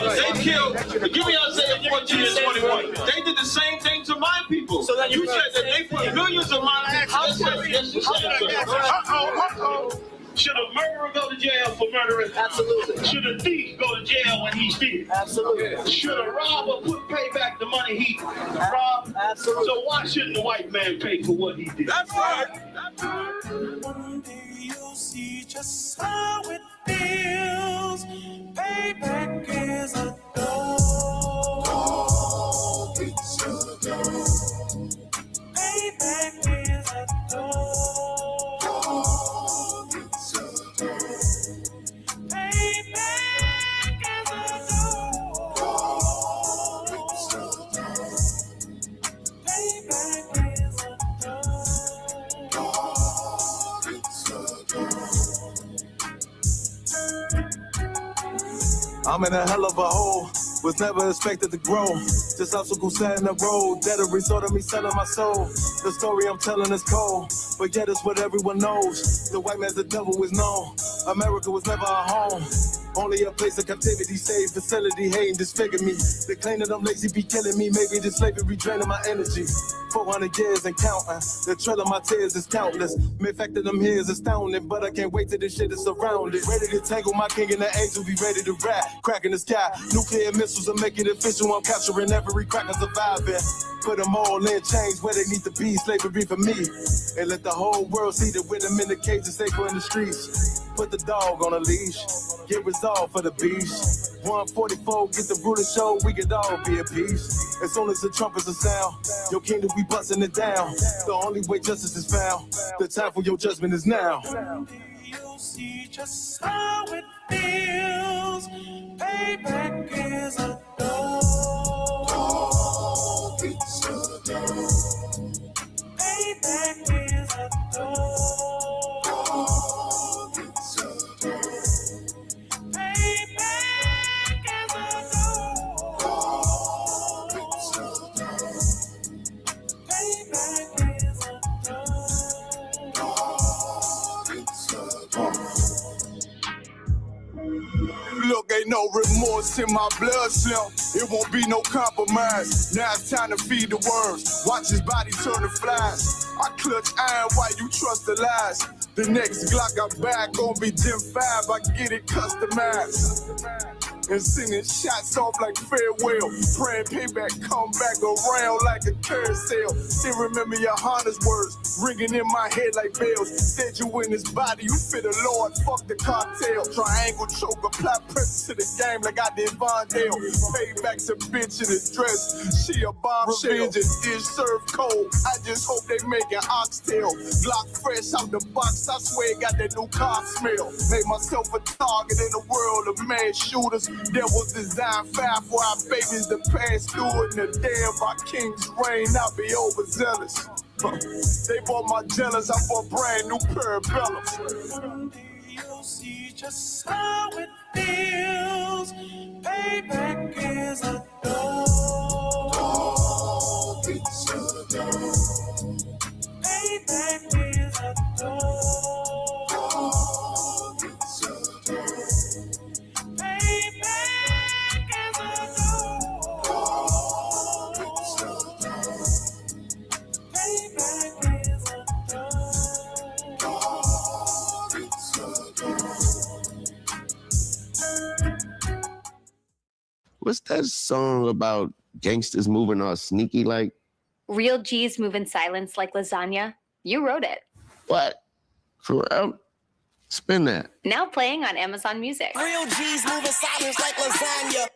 They killed, give me Isaiah 14 and 21. They did the same thing to my people. So then you said that they put millions of my actions. Yes, you said so. Should a murderer go to jail for murdering? Absolutely. Should a thief go to jail when he steals? Absolutely. Should a robber pay back the money he robbed? Absolutely. So why shouldn't the white man pay for what he did? That's right. One day you'll see just how it feels. Payback is a dog. It's a dog. Payback is a dog. I'm in a hell of a hole, was never expected to grow. Just obstacle set in the road, that a result of me selling my soul. The story I'm telling is cold, but yet it's what everyone knows. The white man's the devil is known. America was never our home. Only a place of captivity, safe facility, hating, disfigure me. They claim that I'm lazy, be killing me. Maybe this slavery draining my energy. 400 years and counting. The trail of my tears is countless. The fact that I'm here is astounding, but I can't wait till this shit is surrounded. Ready to tangle my king and the angel, be ready to rap. Crack in the sky, nuclear missiles are making it official. I'm capturing every cracker surviving. Put them all in chains where they need to be. Slavery for me. And let the whole world see that with them in the cage and safer in the streets. Put the dog on a leash. Get resolved for the beast. 144, get the ruler show, we could all be at peace. As soon as the trumpets are sound, your kingdom, we busting it down. The only way justice is found, the time for your judgment is now. You'll see just how it feels. Payback is a dog. It's a dog. Payback is a dog. Look, ain't no remorse in my blood slim. It won't be no compromise. Now it's time to feed the worms. Watch his body turn to flies. I clutch iron while you trust the lies. The next Glock I buy gon' be Gen 5. I get it customized. And sending shots off like farewell. Praying payback come back around like a carousel. Still remember your Honda's words ringing in my head like bells. Said you in his body, you fit a Lord, fuck the cartel. Triangle choke, apply pressure to the game like I did Vondale. Payback's a bitch in a dress, she a bombshell. Revenge is served cold, I just hope they make an oxtail. Glock fresh out the box, I swear it got that new car smell. Made myself a target in a world of mad shooters. There was design fire for our babies to pass through it. And the day of our king's reign, I'll be overzealous. They bought my jealous, I bought brand new parabellums. You'll see just how it feels. Payback is a dog. It's a dog. Payback is a dog. It's a dog. What's that song about gangsters moving all sneaky like? Real G's move in silence like lasagna. You wrote it. What? For real? Spin that. Now playing on Amazon Music. Real G's move in silence like lasagna.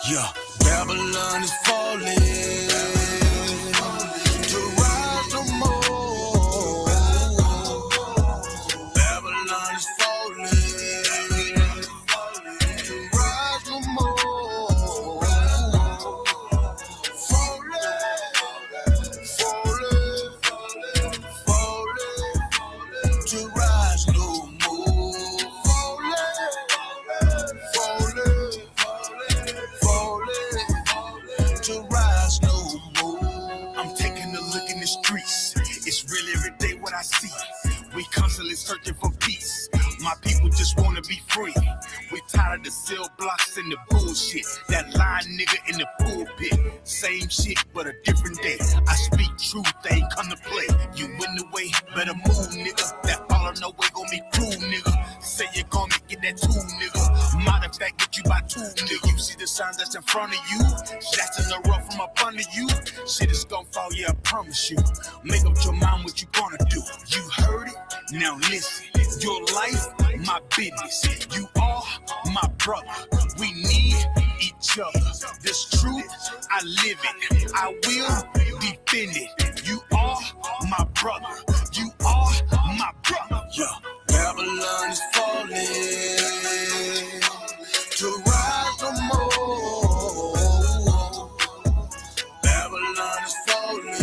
Yeah, Babylon is falling to rise no more. Babylon is falling just wanna be free. We tired of the cell blocks and the bullshit. That lying nigga in the pulpit. Same shit, but a different day. I speak truth, they ain't come to play. You in the way, better move, nigga. That follow no way gon' be cool, nigga. Say you're gonna get that tool, nigga. Matter of fact, get you by two, nigga. You see the signs that's in front of you? That's in the rough from up under you. Shit is gonna fall, yeah, I promise you. Make up your mind what you gonna do. You heard it? Now listen. Your life, my business. You are my brother. We need each other. This truth, I live it. I will defend it. You are my brother. You are my brother. Yeah. Babylon is falling to rise no more. Babylon is falling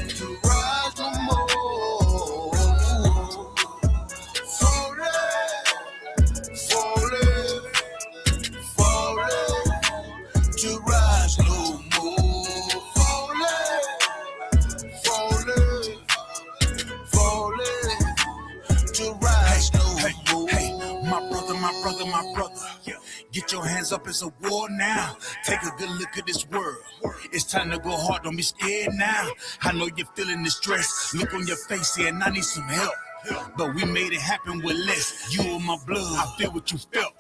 to rise no more. Falling, to rise no more. Falling, to rise no more. Hey, my brother. Get your hands up, it's a war now. Take a good look at this world. It's time to go hard, don't be scared now. I know you're feeling the stress. Look on your face here, and I need some help. But we made it happen with less. You and my blood, I feel what you felt.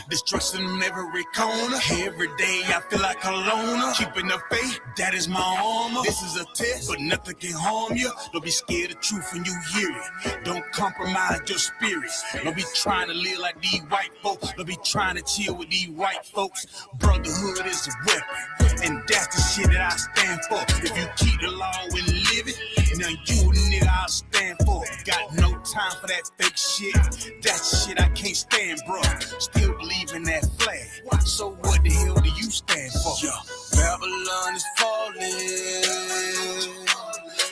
Destruction in every corner. Every day I feel like a loner. Keeping the faith, that is my armor. This is a test, but nothing can harm you. Don't be scared of truth when you hear it. Don't compromise your spirit. Don't be trying to live like these white folks. Don't be trying to chill with these white folks. Brotherhood is a weapon, and that's the shit that I stand for. If you keep the law and live it, now you a nigga I'll stand for. Got no time for that fake shit. That shit I can't stand, bro. Still believe in that flag. So what the hell do you stand for? Yeah. Babylon is falling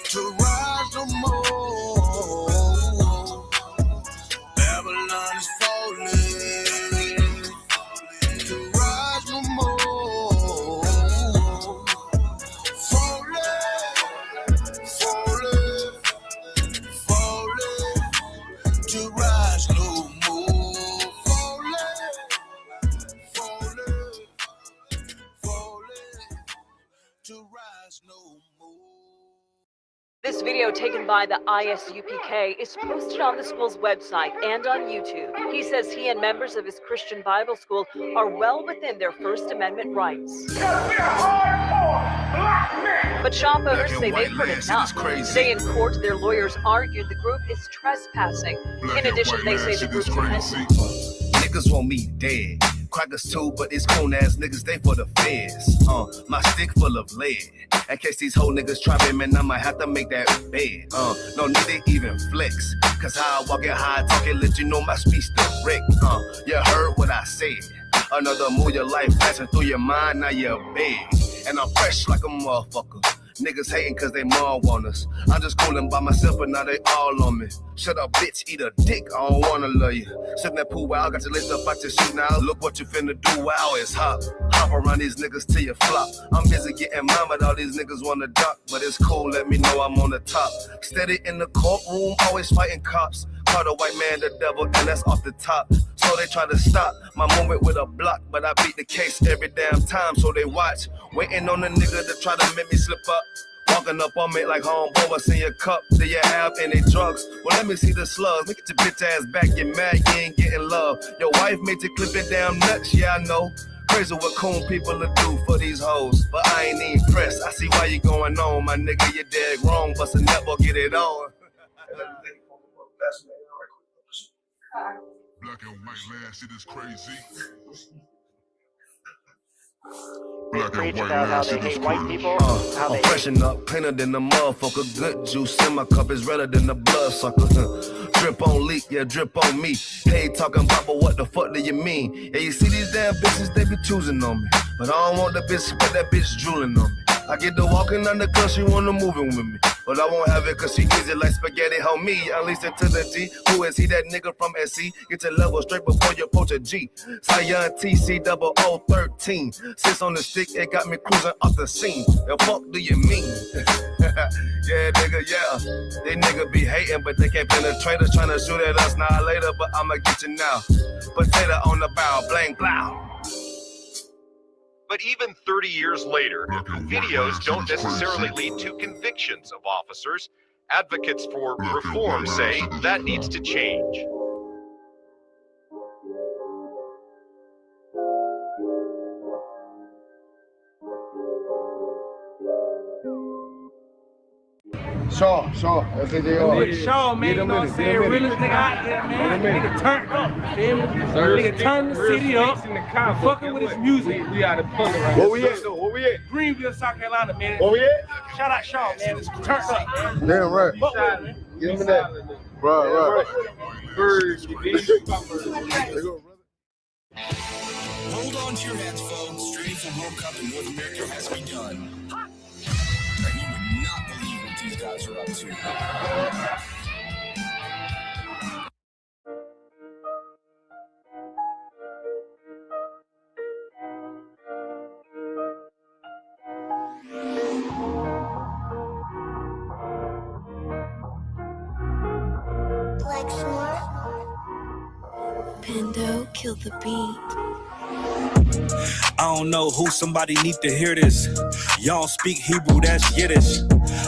to rise no more. Babylon is falling to rise no more. To rise no more. Falling, to rise no more. This video taken by the ISUPK is posted on the school's website and on YouTube. He says he and members of his Christian Bible school are well within their First Amendment rights. But shop owners say they've heard enough. Today in court, their lawyers argued the group is trespassing. In addition, they say the group's niggas want me dead. Crackers too, but it's coon ass niggas, they for the feds. My stick full of lead. In case these whole niggas try me, man, I might have to make that bed. No need to even flex. Cause how I walk it, how I talk it, let you know my speech direct. You heard what I said. Another move, your life passing through your mind, now you're big. And I'm fresh like a motherfucker. Niggas hating cause they mom want us. I'm just coolin' by myself, but now they all on me. Shut up, bitch, eat a dick, I don't wanna love you. Sitting that pool, wow, got your list up out your shoe now. Look what you finna do, wow, it's hot. Hop around these niggas till you flop. I'm busy getting mine, but all these niggas wanna duck. But it's cool, let me know I'm on the top. Steady in the courtroom, always fighting cops. Call the white man the devil, and that's off the top. So they try to stop my movement with a block, but I beat the case every damn time, so they watch. Waiting on the nigga to try to make me slip up. Walking up on me like homeboy, what's in your cup? Do you have any drugs? Well, let me see the slugs. Look at your bitch ass back, get mad, you ain't getting love. Your wife made you clip it damn nuts, yeah, I know. Crazy what coon people will do for these hoes, but I ain't even pressed. I see why you going on, my nigga, you dead wrong, but I never get it on. Black and white land, shit is crazy. Black and white land, shit is crazy. I'm freshen up, cleaner than the motherfucker. Good juice in my cup is redder than the blood sucker. Drip on leak, yeah, drip on me. Hey, talking about, but what the fuck do you mean? Yeah, you see these damn bitches, they be choosing on me. But I don't want the bitch, but that bitch drooling on me. I get to walking on the cause she wanna moving with me. But I won't have it cause she easy like spaghetti, homie. Unleashed it to the G. Who is he? That nigga from SC. Get your level straight before you approach a G. Cyan TC0013. Sits on the stick, it got me cruising off the scene. The fuck do you mean? Yeah, nigga, yeah. They nigga be hating, but they can't penetrate us, trying to shoot at us now later, but I'ma get you now. Potato on the bow, blang, blow. But even 30 years later, videos don't necessarily lead to convictions of officers. Advocates for reform say that needs to change. Shaw, that's it. Shaw, man, you know what I'm saying? Realest nigga out there, man. Nigga turned up, feel me? Nigga turned the city up, fucking with his music. We out of puzzle right now. Where we at, though? Where we at? Greenville, South Carolina, man. Where we at? Shout out Shaw, man. It's turned up, man. Damn right. Give me that. Right. Hold on to your hats, folks. Training for World Cup in North America has begun. And you would not believe what these guys are up to. Pando, kill the beat. I don't know who, somebody need to hear this. Y'all speak Hebrew, that's Yiddish.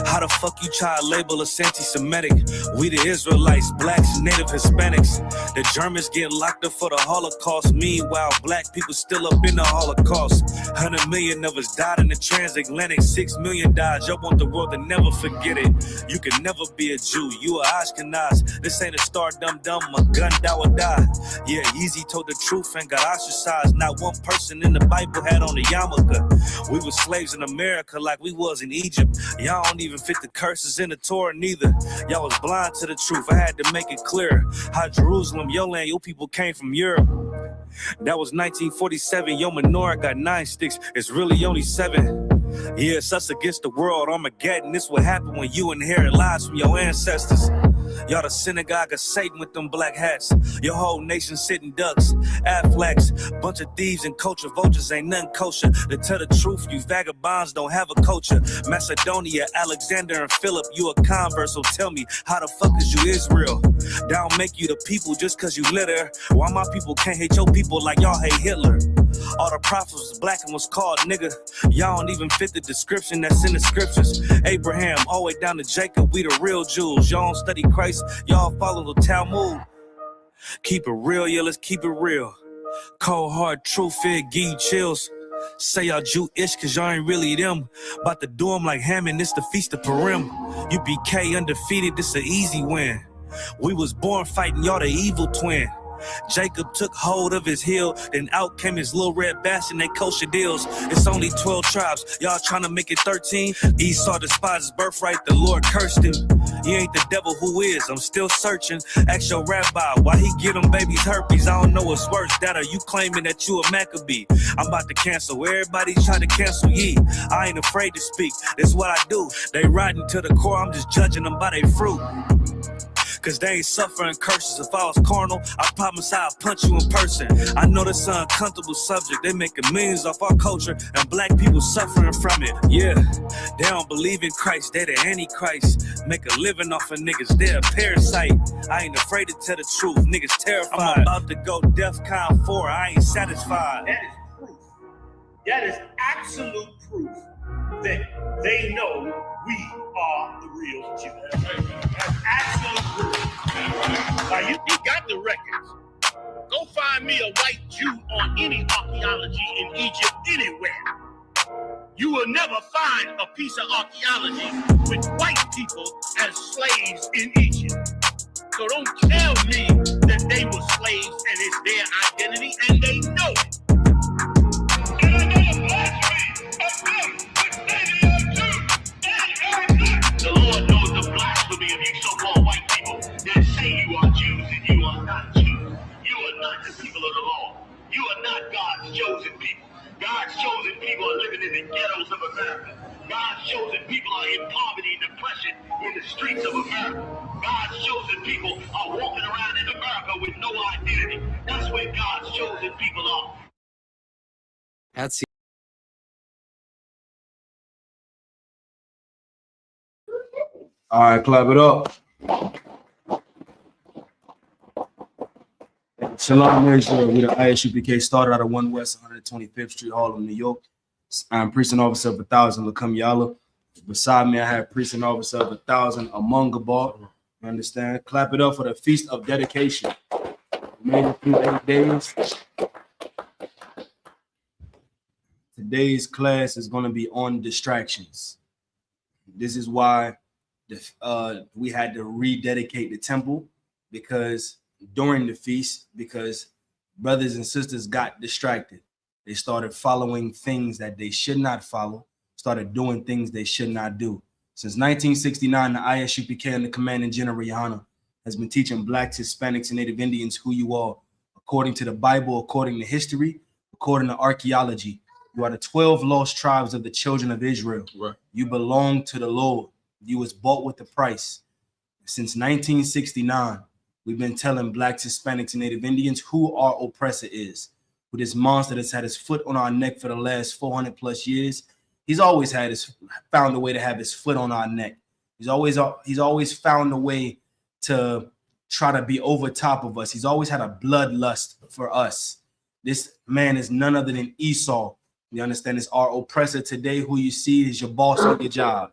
How the fuck you try to label us anti-Semitic? We the Israelites, blacks, native Hispanics. The Germans get locked up for the Holocaust. Meanwhile, black people still up in the Holocaust. 100 million of us died in the transatlantic. 6 million died. Y'all want the world to never forget it. You can never be a Jew. You a Ashkenaz. This ain't a star dum-dum. A gun that would die. Yeah, Yeezy told the truth and got ostracized. Not one person in the Bible had on a yarmulke. We were slaves in America like we was in Egypt. Y'all don't even fit the curses in the Torah neither. Y'all was blind to the truth. I had to make it clear. How Jerusalem, your land, your people came from Europe. That was 1947. Your menorah got 9 sticks. It's really only 7. Yeah, it's us against the world. Armageddon. This what happened when you inherit lies from your ancestors. Y'all the synagogue of Satan with them black hats. Your whole nation sitting ducks, Aflacs, bunch of thieves and culture vultures ain't nothing kosher. To tell the truth, you vagabonds don't have a culture. Macedonia, Alexander and Philip, you a convert, so tell me, how the fuck is you Israel? That don't make you the people just cause you live there. Why my people can't hate your people like y'all hate Hitler? All the prophets was black and was called nigga. Y'all don't even fit the description that's in the scriptures. Abraham, all the way down to Jacob, we the real Jews. Y'all don't study Christ, y'all follow the Talmud. Keep it real, yeah, let's keep it real. Cold hard truth, it give you chills. Say y'all Jewish cause y'all ain't really them. About to do them like Hammond, it's the Feast of Purim. UPK undefeated, this an easy win. We was born fighting, y'all the evil twin. Jacob took hold of his heel, then out came his little red bastard, they kosher deals. It's only 12 tribes, y'all trying to make it 13. Esau despised his birthright, the Lord cursed him. He ain't the devil, who is? I'm still searching. Ask your rabbi, why he give them babies herpes? I don't know what's worse, that or you claiming that you a Maccabee. I'm about to cancel, everybody trying to cancel ye. I ain't afraid to speak, that's what I do. They riding to the core, I'm just judging them by their fruit. Cause they ain't suffering curses. If I was carnal, I promise I'd punch you in person. I know this an uncomfortable subject. They making millions off our culture and black people suffering from it. Yeah, they don't believe in Christ. They the Antichrist. Make a living off of niggas. They're a parasite. I ain't afraid to tell the truth. Niggas terrified. I'm about to go DEFCON 4. I ain't satisfied. That is proof. That is absolute proof that they know we are the real Jews. That's absolute proof. Now you got the records. Go find me a white Jew on any archaeology in Egypt anywhere. You will never find a piece of archaeology with white people as slaves in Egypt. So don't tell me that they were slaves and it's their identity, and they know it. And another blasphemy of them, which they are Jews. The Lord knows the blasphemy of you so-called white people that say you are Jews and you are not Jews. You are not the people of the law. You are not God's chosen people. God's chosen people are living in the ghettos of America. God's chosen people are in poverty and depression in the streets of America. God's chosen people are walking around in America with no identity. That's where God's chosen people are. That's All right, clap it up. Shalom, Israel. We the ISUPK started out of 1 West 125th Street, Harlem, New York. I'm precinct officer of 1,000, Lakum Yala. Beside me, I have precinct officer of 1,000, Amungabar. You understand? Clap it up for the Feast of Dedication. Made it through 8 days. Today's class is going to be on distractions. This is why we had to rededicate the temple, because during the feast, because brothers and sisters got distracted. They started following things that they should not follow, started doing things they should not do. Since 1969, the ISUPK and the Commanding General Yohana has been teaching Blacks, Hispanics, and Native Indians who you are, according to the Bible, according to history, according to archaeology. You are the 12 lost tribes of the children of Israel. Right. You belong to the Lord. You was bought with a price. Since 1969, we've been telling Blacks, Hispanics, and Native Indians who our oppressor is. With this monster that's had his foot on our neck for the last 400 plus years, he's always found a way to have his foot on our neck. He's always found a way to try to be over top of us. He's always had a bloodlust for us. This man is none other than Esau. You understand? It's our oppressor today. Who you see is your boss on your job.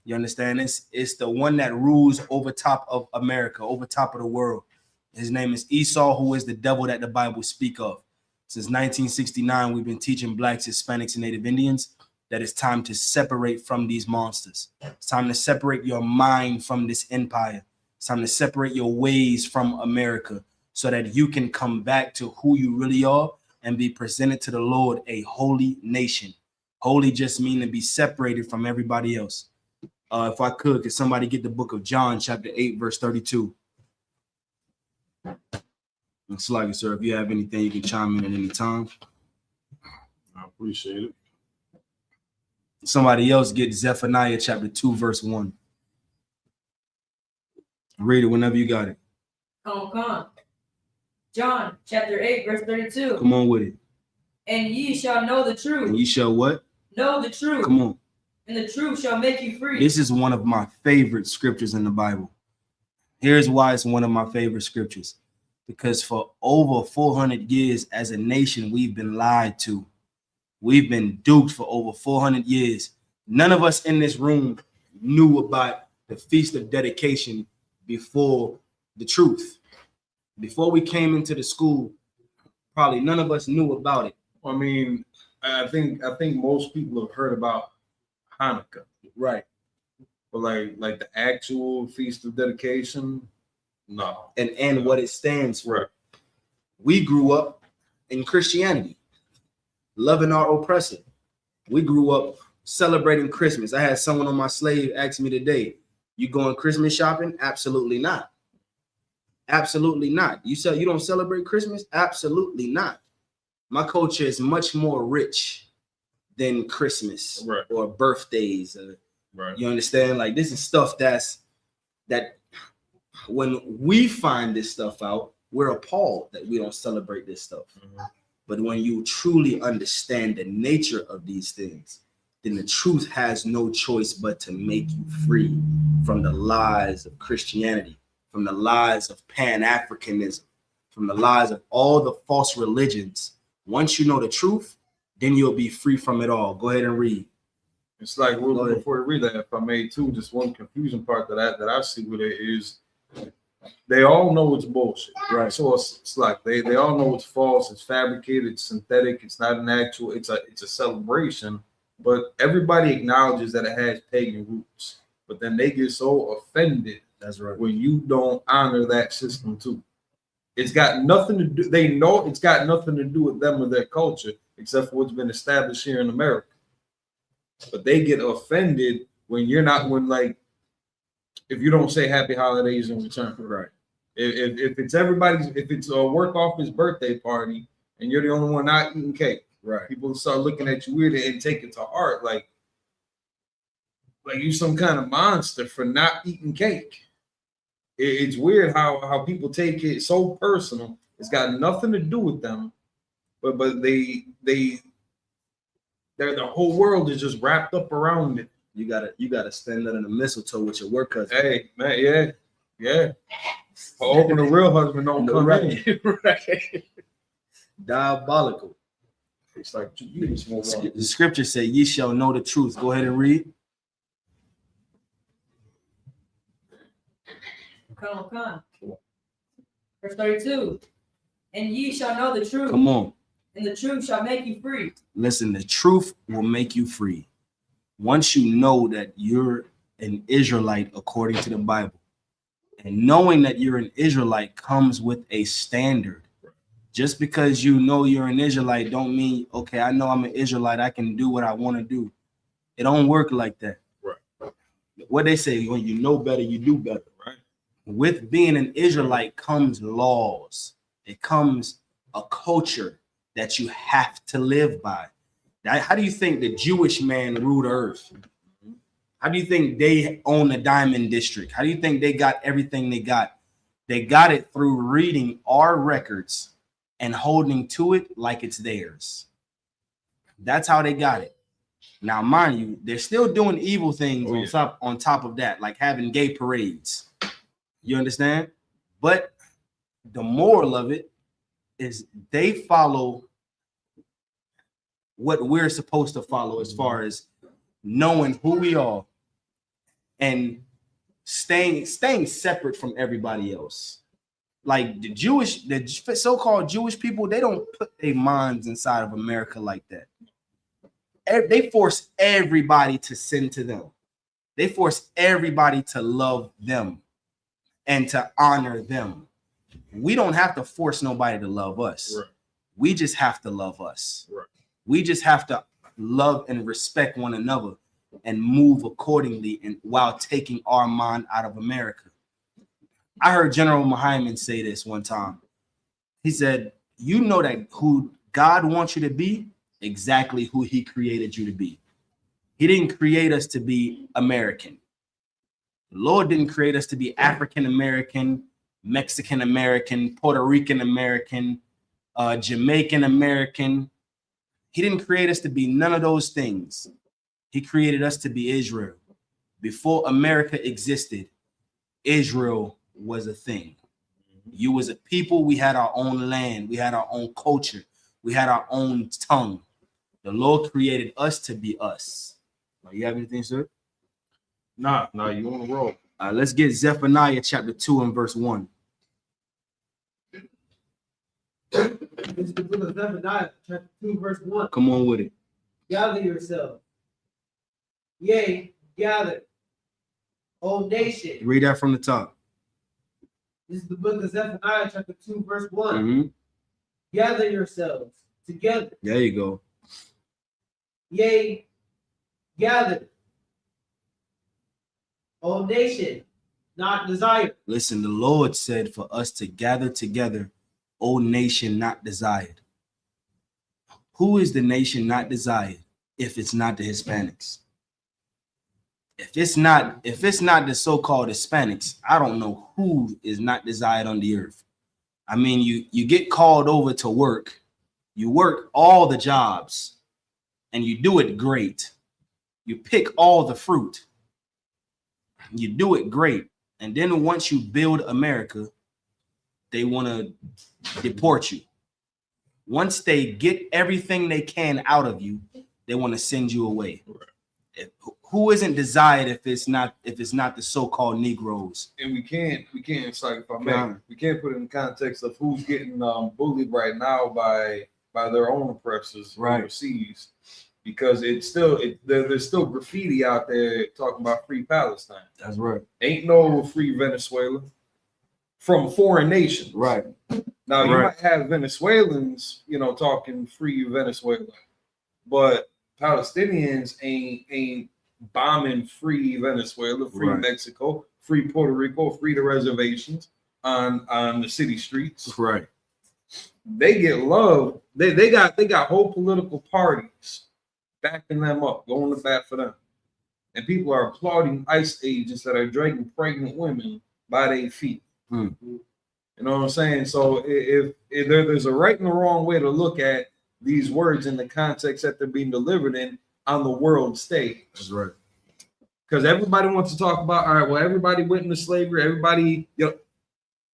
You understand? It's the one that rules over top of America, over top of the world. His name is Esau, who is the devil that the Bible speak of. Since 1969, we've been teaching Blacks, Hispanics, and Native Indians that it's time to separate from these monsters. It's time to separate your mind from this empire. It's time to separate your ways from America so that you can come back to who you really are and be presented to the Lord, a holy nation. Holy just means to be separated from everybody else. If I could somebody get the book of John, chapter 8, verse 32. It's like it, sir. If you have anything, you can chime in at any time. I appreciate it. Somebody else get Zephaniah chapter 2, verse 1. Read it whenever you got it. Come on. John chapter 8, verse 32. Come on with it. And ye shall know the truth. And ye shall what? Know the truth. Come on. And the truth shall make you free. This is one of my favorite scriptures in the Bible. Here's why it's one of my favorite scriptures. Because for over 400 years as a nation, we've been lied to. We've been duped for over 400 years. None of us in this room knew about the Feast of Dedication before the truth. Before we came into the school, probably none of us knew about it. I mean, I think most people have heard about Hanukkah, right? But like the actual Feast of Dedication, no. And what it stands for. Right. We grew up in Christianity, loving our oppressor. We grew up celebrating Christmas. I had someone on my slave ask me today, "You going Christmas shopping?" Absolutely not. Absolutely not. You say you don't celebrate Christmas? Absolutely not. My culture is much more rich than Christmas, right, or birthdays. Right. You understand? Like, this is stuff that when we find this stuff out, we're appalled that we don't celebrate this stuff. Mm-hmm. But when you truly understand the nature of these things, then the truth has no choice but to make you free from the lies of Christianity, from the lies of Pan-Africanism, from the lies of all the false religions. Once you know the truth, then you'll be free from it all. Go ahead and read. It's like, before we read that, if I may too, just one confusing part that I see with it is they all know it's bullshit. Right. So it's like they all know it's false, it's fabricated, it's synthetic, it's not an actual, it's a celebration, but everybody acknowledges that it has pagan roots. But then they get so offended. That's right. When you don't honor that system too. It's got nothing to do, they know it's got nothing to do with them or their culture, except for what's been established here in America. But they get offended when you're not, if you don't say happy holidays in return. Right. If it's a work office birthday party and you're the only one not eating cake, right, people start looking at you weird and take it to heart, like you some kind of monster for not eating cake. It's weird how people take it so personal. It's got nothing to do with them, but the whole world is just wrapped up around it. You gotta stand under the mistletoe with your work cousin. Hey, man, yeah. Hoping the real husband don't come in. Right. Diabolical. It's like you just want one. The scripture say, "Ye shall know the truth." Go ahead and read. Come on. Verse 32. And ye shall know the truth. Come on. And the truth shall make you free. Listen, the truth will make you free. Once you know that you're an Israelite according to the Bible, and knowing that you're an Israelite comes with a standard. Just because you know you're an Israelite don't mean, okay, I know I'm an Israelite, I can do what I want to do. It don't work like that. Right. What they say, when you know better, you do better. Right. With being an Israelite comes laws. It comes a culture that you have to live by. How do you think the Jewish man ruled the earth? How do you think they own the Diamond District? How do you think they got everything they got? They got it through reading our records and holding to it like it's theirs. That's how they got it. Now, mind you, they're still doing evil things on top of that, like having gay parades. You understand? But the moral of it is they follow what we're supposed to follow as far as knowing who we are and staying separate from everybody else. Like the so-called Jewish people, they don't put their minds inside of America like that. They force everybody to send to them. They force everybody to love them and to honor them. We don't have to force nobody to love us. Right. We just have to love us. Right. We just have to love and respect one another and move accordingly, and while taking our mind out of America. I heard General Muhammad say this one time. He said, you know that who God wants you to be, exactly who he created you to be. He didn't create us to be American. The Lord didn't create us to be African American, Mexican American, Puerto Rican American, Jamaican American. He didn't create us to be none of those things. He created us to be Israel. Before America existed, Israel was a thing. You was a people. We had our own land. We had our own culture. We had our own tongue. The Lord created us to be us. You have anything, sir? Nah, you on the roll. Let's get Zephaniah chapter 2 and verse 1. This is the book of Zephaniah, chapter 2, verse 1. Come on with it. Gather yourselves. Yea, gather, O nation. Read that from the top. This is the book of Zephaniah, chapter 2, verse 1. Mm-hmm. Gather yourselves together. There you go. Yea, gather, O nation, not desired. Listen, the Lord said for us to gather together, O nation not desired. Who is the nation not desired if it's not the Hispanics? If it's not the so-called Hispanics, I don't know who is not desired on the earth. I mean, you get called over to work, you work all the jobs, and you do it great. You pick all the fruit. You do it great. And then once you build America, they want to deport you. Once they get everything they can out of you, they want to send you away. Who isn't desired if it's not the so-called Negroes? And we can't. It's like, if I may, we can't put it in the context of who's getting bullied right now by their own oppressors overseas, because there's still graffiti out there talking about free Palestine. That's right. Ain't no free Venezuela from foreign nations. Right. Now you might have Venezuelans, talking free Venezuela, but Palestinians ain't bombing free Venezuela, free Mexico, free Puerto Rico, free the reservations on the city streets. Right. They get love. They got whole political parties backing them up, going to bat for them. And people are applauding ICE agents that are dragging pregnant women by their feet. You know what I'm saying? So if there's a right and a wrong way to look at these words in the context that they're being delivered in on the world stage. That's right. Because everybody wants to talk about, all right, well, everybody went into slavery. Everybody,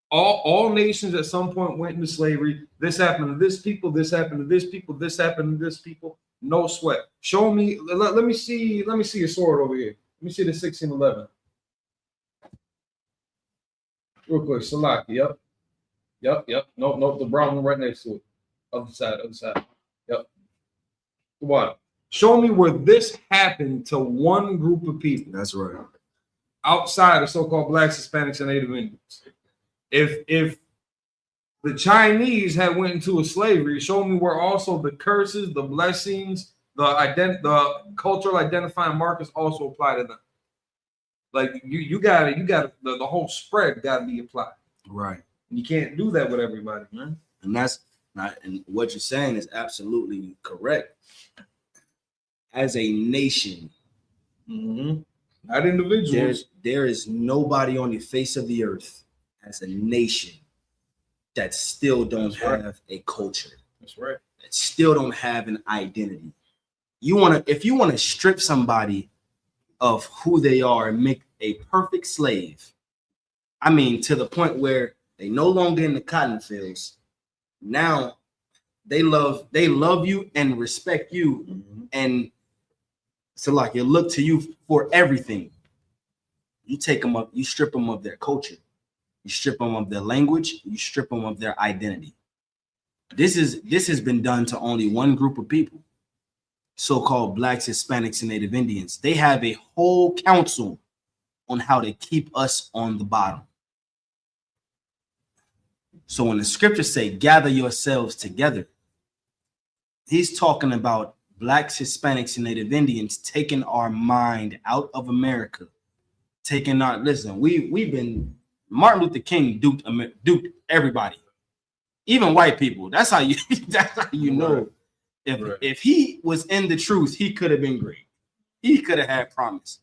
all nations at some point went into slavery. This happened to this people. This happened to this people. This happened to this people. No sweat. Show me. Let me see. Let me see your sword over here. Let me see the 1611. Real quick, Salaki. Yep. Nope. The brown one right next to it. Other side. Yep. What? Show me where this happened to one group of people. That's right. Outside of so-called blacks, Hispanics, and Native Indians. If the Chinese had went into a slavery, show me where also the curses, the blessings, the cultural identifying markers also apply to them. Like you got the whole spread got to be applied. Right. And you can't do that with everybody, man. And that's not. And what you're saying is absolutely correct. As a nation, not individuals. There is nobody on the face of the earth as a nation that still don't have a culture. That's right. That still don't have an identity. If you want to strip somebody of who they are and make a perfect slave, I mean, to the point where they no longer in the cotton fields. Now they love you and respect you, and so like you look to you for everything. You take them up, you strip them of their culture, you strip them of their language, you strip them of their identity. This has been done to only one group of people, so-called blacks, Hispanics, and Native Indians. They have a whole council on how to keep us on the bottom. So when the scriptures say, gather yourselves together, he's talking about blacks, Hispanics, and Native Indians taking our mind out of America. We've been, Martin Luther King duped everybody, even white people. That's how you know. If he was in the truth, he could have been great. He could have had promise.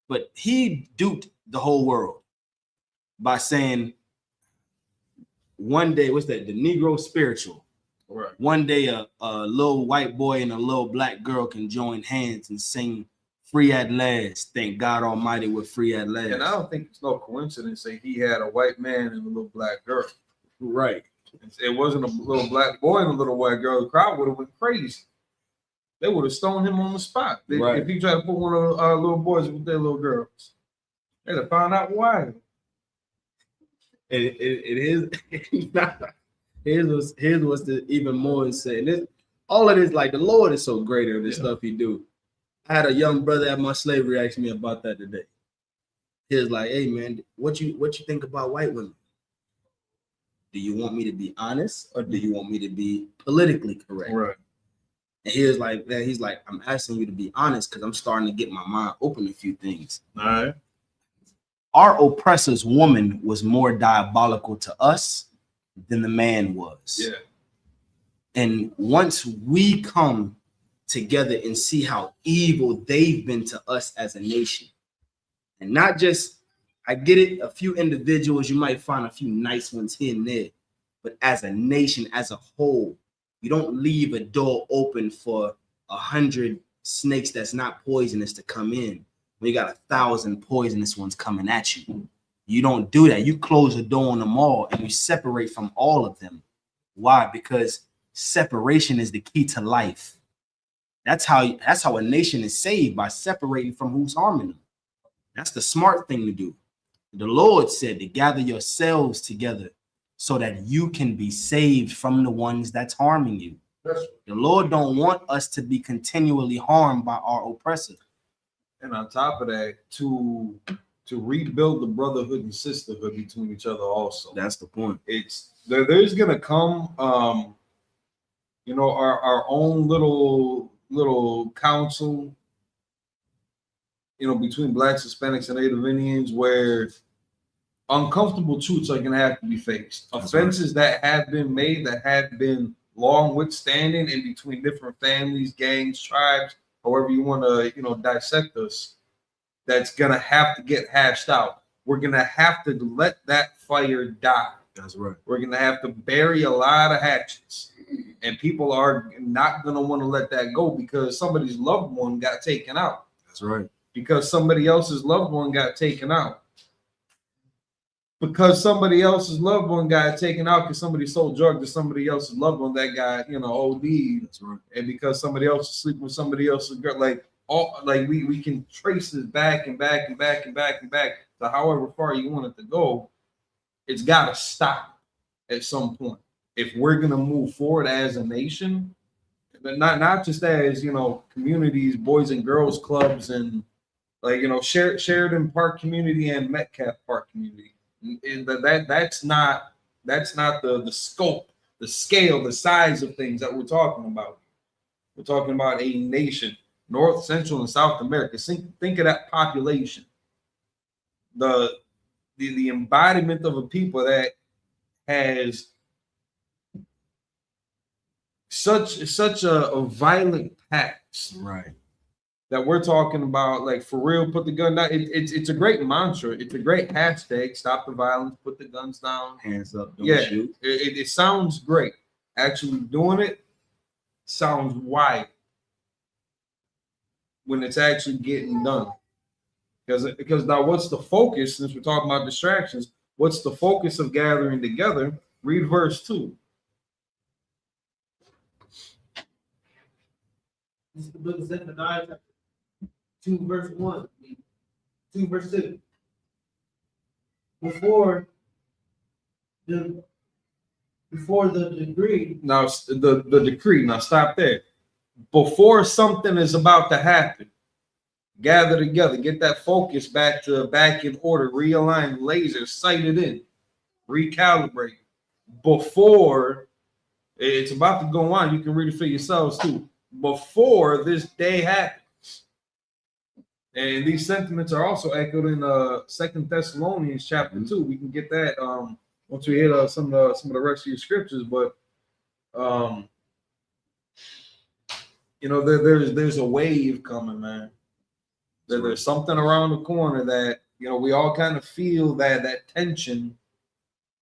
But he duped the whole world by saying, one day, what's that? The Negro spiritual. Right. One day, a little white boy and a little black girl can join hands and sing "Free at Last." Thank God Almighty, we're free at last. And I don't think it's no coincidence that he had a white man and a little black girl. Right. It wasn't a little black boy and a little white girl. The crowd would have went crazy. They would have stoned him on the spot. If he tried to put one of our little boys with their little girls, they'd have found out why. Here's what's the even more insane. All of this, like the Lord is so greater in this stuff he do. I had a young brother at my slavery ask me about that today. He was like, "Hey man, what you think about white women? Do you want me to be honest or do you want me to be politically correct?" Right. And he was like, "Man, he's like, I'm asking you to be honest because I'm starting to get my mind open a few things." All right. Our oppressor's woman was more diabolical to us than the man was. Yeah. And once we come together and see how evil they've been to us as a nation, and not just, I get it, a few individuals, you might find a few nice ones here and there, but as a nation, as a whole, you don't leave a door open for 100 snakes that's not poisonous to come in. We got 1,000 poisonous ones coming at you. You don't do that. You close the door on them all and you separate from all of them. Why? Because separation is the key to life. That's how a nation is saved, by separating from who's harming them. That's the smart thing to do. The Lord said to gather yourselves together so that you can be saved from the ones that's harming you. The Lord don't want us to be continually harmed by our oppressor. And on top of that, to rebuild the brotherhood and sisterhood between each other also. That's the point. It's there's gonna come our own little council, between blacks, Hispanics, and Native Indians, where uncomfortable truths are gonna have to be faced. Offenses that have been made, that have been long withstanding in between different families, gangs, tribes, however you want to, dissect us, that's going to have to get hashed out. We're going to have to let that fire die. That's right. We're going to have to bury a lot of hatchets. And people are not going to want to let that go because somebody's loved one got taken out. That's right. because somebody else's loved one got taken out. Because somebody else's loved one got taken out because somebody sold drugs to somebody else's loved one that got, OD. That's right. And because somebody else is sleeping with somebody else's girl, we can trace this back and back and back and back and back to however far you want it to go. It's got to stop at some point if we're gonna move forward as a nation, but not just as communities, boys and girls clubs, and Sheridan Park community and Metcalf Park community. That's not the scope, the scale, the size of things that we're talking about. We're talking about a nation, North, Central, and South America. Think of that population. The embodiment of a people that has such a violent past, right? That we're talking about, like, for real, put the gun down. It's a great mantra. It's a great hashtag. Stop the violence. Put the guns down. Hands up. Don't shoot. It sounds great. Actually doing it sounds wild when it's actually getting done. Because now, what's the focus? Since we're talking about distractions, what's the focus of gathering together? Read verse 2. This is the book of Zephaniah, chapter 2, verse 1. 2, verse 2. Before the decree. Now, the decree. Now, stop there. Before something is about to happen, gather together, get that focus back in order, realign, laser, sight it in, recalibrate. Before it's about to go on, you can read it for yourselves too. Before this day happens, and these sentiments are also echoed in 2 Thessalonians chapter 2. We can get that once we hit some of the rest of your scriptures, but there's a wave coming, man. There's something around the corner that we all kind of feel that tension.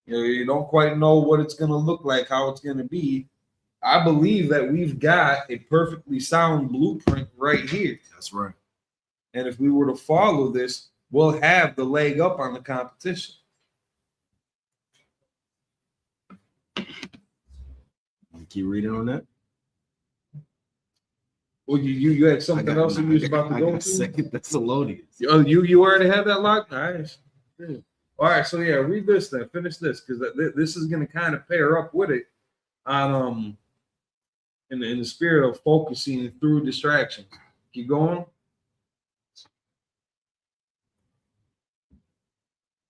You don't quite know what it's going to look like, how it's going to be. I believe that we've got a perfectly sound blueprint right here. That's right. And if we were to follow this, we'll have the leg up on the competition. Keep reading on that. Well, you had something else you was about to go to? 2 Thessalonians. Oh, you already had that locked? Nice. All right, so yeah, read this then. Finish this, because this is going to kind of pair up with it on in the spirit of focusing through distractions. Keep going.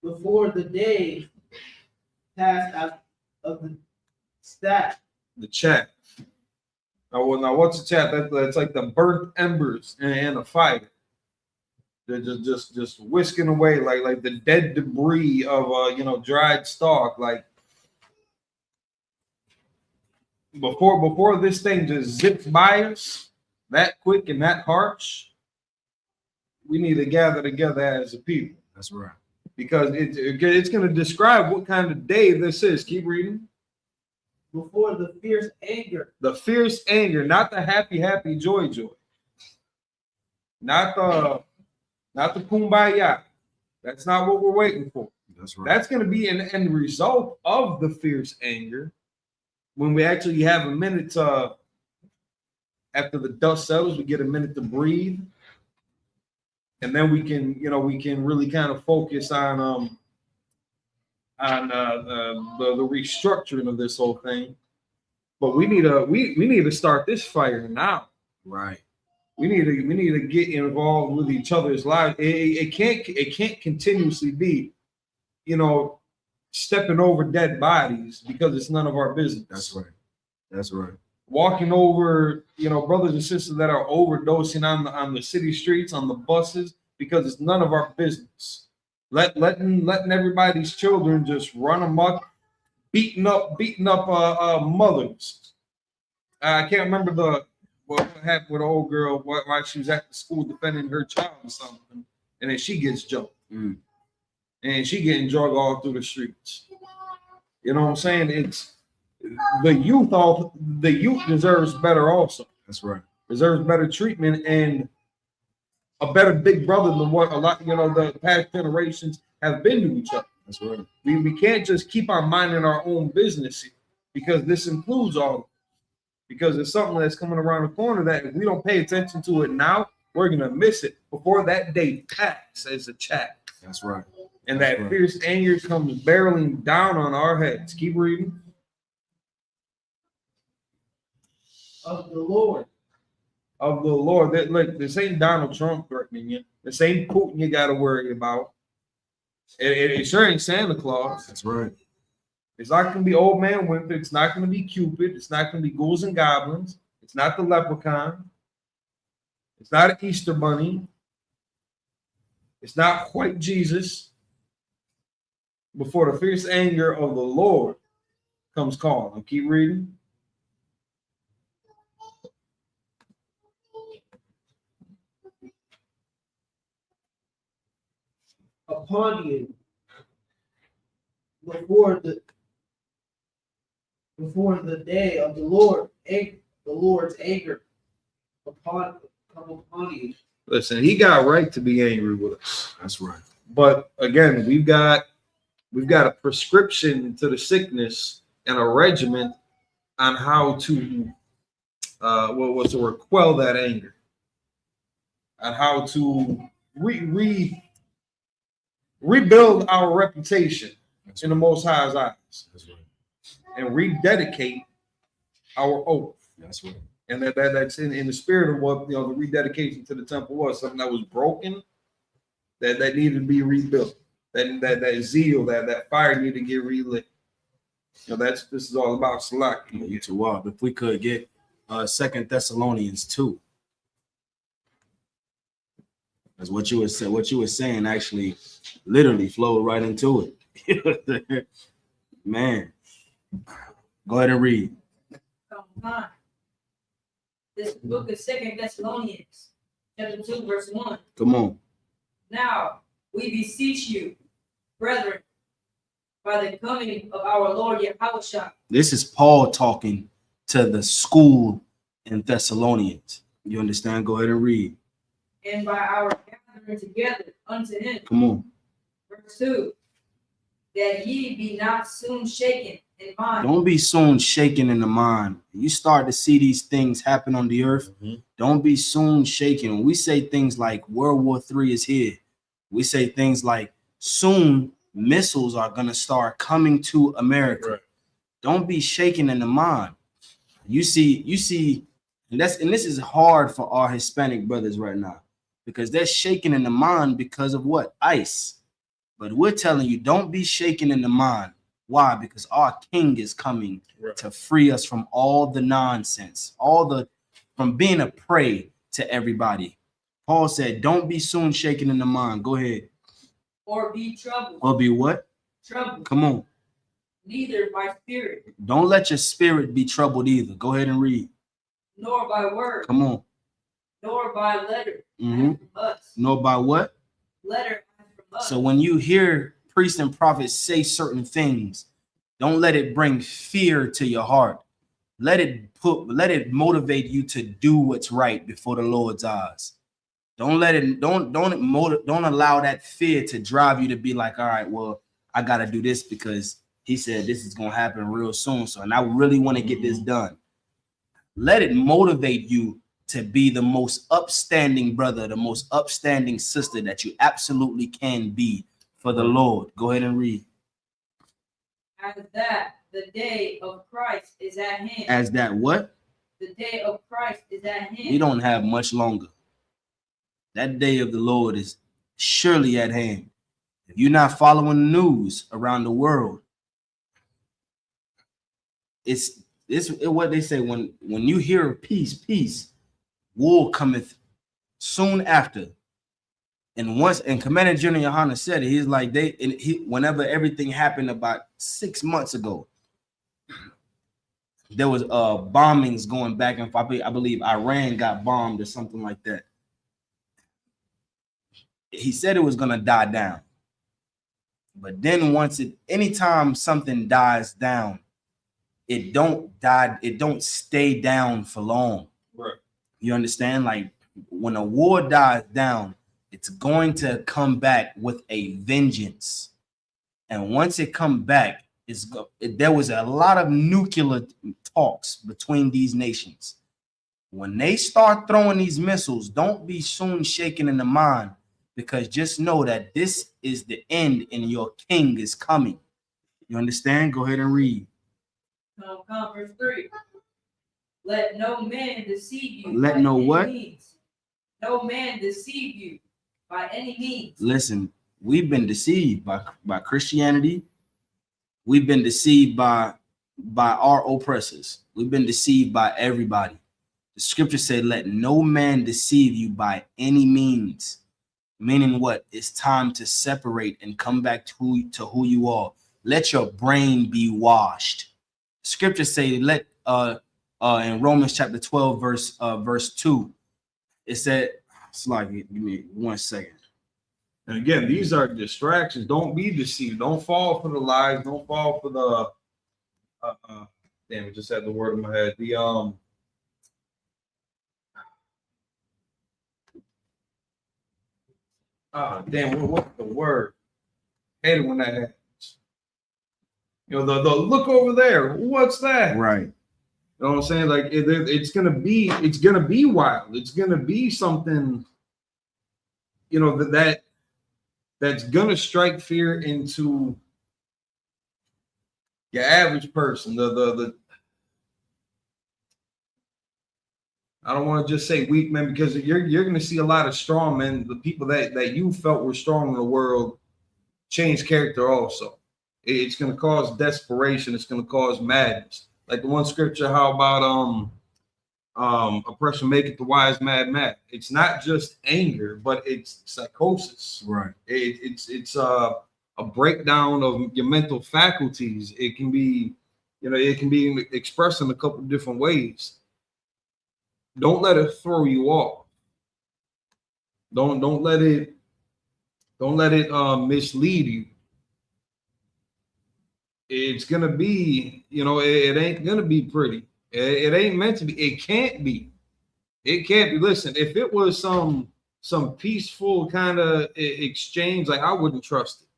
Before the day passed out of the stack. The chaff. Now, what's a chaff? That's like the burnt embers in a fire. They're just whisking away like the dead debris of dried stalk. Like before this thing just zips by us that quick and that harsh, we need to gather together as a people. That's right. Because it's going to describe what kind of day this is. Keep reading. Before the fierce anger. The fierce anger, not the happy, joy. Not the kumbaya. That's not what we're waiting for. That's right. That's going to be an end result of the fierce anger when we actually have a minute to, after the dust settles, we get a minute to breathe. And then we can really kind of focus on the restructuring of this whole thing. But we need to start this fire now. Right. We need to get involved with each other's lives. It can't continuously be, stepping over dead bodies because it's none of our business. That's right. That's right. Walking over, brothers and sisters that are overdosing on the city streets, on the buses, because it's none of our business. Letting everybody's children just run amok, beating up mothers. I can't remember what happened with the old girl while she was at the school defending her child or something, and then she gets jumped, and she getting drugged all through the streets. You know what I'm saying? It's the youth deserves better also. That's right. Deserves better treatment, and a better big brother than what a lot, the past generations have been to each other. That's right. We can't just keep on minding our own business because this includes all of it. Because it's something that's coming around the corner that if we don't pay attention to it now, we're gonna miss it before that day passes as a chat. That's right. And that fierce anger comes barreling down on our heads. Keep reading. Of the Lord. Of the Lord. Look, this ain't Donald Trump threatening you. This ain't Putin you got to worry about. It sure ain't Santa Claus. That's right. It's not going to be Old Man Winter. It's not going to be Cupid. It's not going to be ghouls and goblins. It's not the leprechaun. It's not an Easter bunny. It's not white Jesus. Before the fierce anger of the Lord comes calling. And keep reading. Upon you before the day of the Lord's anger come upon you. Listen, he got right to be angry with us. That's right. But again, we've got a prescription to the sickness and a regimen on how to quell that anger, on how to rebuild our reputation in the Most High's eyes. That's right. And rededicate our oath. That's right. And that's in the spirit of what the rededication to the temple was, something that was broken, that needed to be rebuilt. That zeal, that fire needed to get relit. This is all about Salak. You too wild. If we could get 2 Thessalonians 2. That's what you were saying actually literally flowed right into it. Man. Go ahead and read. This book of 2 Thessalonians, chapter 2, verse 1. Come on. Now we beseech you, brethren, by the coming of our Lord Yahushua. This is Paul talking to the school in Thessalonians. You understand? Go ahead and read. And by our gathering together unto him. Come on. Verse 2. That ye be not soon shaken in mind. Don't be soon shaken in the mind. You start to see these things happen on the earth. Don't be soon shaken. When we say things like World War III is here, we say things like soon missiles are going to start coming to America. Right. Don't be shaken in the mind. You see, and this is hard for our Hispanic brothers right now because they're shaking in the mind because of what? ICE. But we're telling you, don't be shaken in the mind. Why? Because our King is coming to free us from all the nonsense, from being a prey to everybody. Paul said, don't be soon shaken in the mind. Go ahead. Or be troubled. Or be what? Troubled. Come on. Neither by spirit. Don't let your spirit be troubled either. Go ahead and read. Nor by word. Come on. Nor by letter. From us. Nor by what? Letter from us. So when you hear priests and prophets say certain things, don't let it bring fear to your heart. Let it motivate you to do what's right before the Lord's eyes. Don't allow that fear to drive you to be like, all right, well, I got to do this because he said this is going to happen real soon. So, and I really want to get this done. Let it motivate you to be the most upstanding brother, the most upstanding sister that you absolutely can be for the Lord. Go ahead and read. As that the day of Christ is at hand. As that what? The day of Christ is at hand. We don't have much longer. That day of the Lord is surely at hand. If you're not following the news around the world, it's what they say when you hear of peace, war cometh soon after. And Commander General Yohana said it. He's like whenever everything happened about 6 months ago, there was bombings going back and forth. I believe Iran got bombed or something like that. He said it was gonna die down. But then anytime something dies down, it don't stay down for long. Right. You understand? Like when a war dies down, it's going to come back with a vengeance. And once it come back, there was a lot of nuclear talks between these nations. When they start throwing these missiles, don't be soon shaken in the mind, because just know that this is the end and your king is coming. You understand? Go ahead and read. Verse 3. Let no man deceive you. Let no what? Means. No man deceive you by any means. Listen, we've been deceived by Christianity. We've been deceived by our oppressors. We've been deceived by everybody. The scripture said, let no man deceive you by any means. Meaning what? It's time to separate and come back to who you are. Let your brain be washed. Scripture say, in Romans chapter 12, verse 2, it said, give me 1 second. And again, these are distractions. Don't be deceived. Don't fall for the lies. Don't fall for the damn, it just had the word in my head. The damn, what's the word? Hate it when that happens. You know, the look over there. What's that? Right. You know what I'm saying? Like it's gonna be wild. It's gonna be something, you know, that's gonna strike fear into your average person. The I don't want to just say weak men, because you're gonna see a lot of strong men. The people that you felt were strong in the world change character also. It's gonna cause desperation. It's gonna cause madness. Like the one scripture, how about oppression maketh the wise mad. It's not just anger, but it's psychosis. Right. It's a breakdown of your mental faculties. It can be, you know, it can be expressed in a couple of different ways. Don't let it throw you off. Don't let it mislead you. It's gonna be, you know, it ain't gonna be pretty. It ain't meant to be. It can't be. It can't be. Listen, if it was some peaceful kind of exchange, like I wouldn't trust it.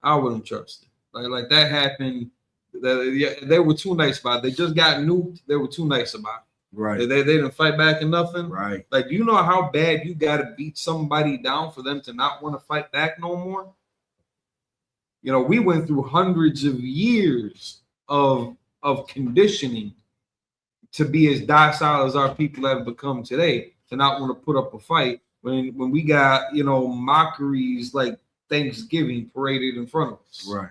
I wouldn't trust it. Like that happened. They were too nice about it. They just got nuked. They were too nice about it. Right. They didn't fight back or nothing. Right. Like, you know how bad you got to beat somebody down for them to not want to fight back no more? You know, we went through hundreds of years of conditioning to be as docile as our people have become today, to not want to put up a fight when we got, you know, mockeries like Thanksgiving paraded in front of us. Right.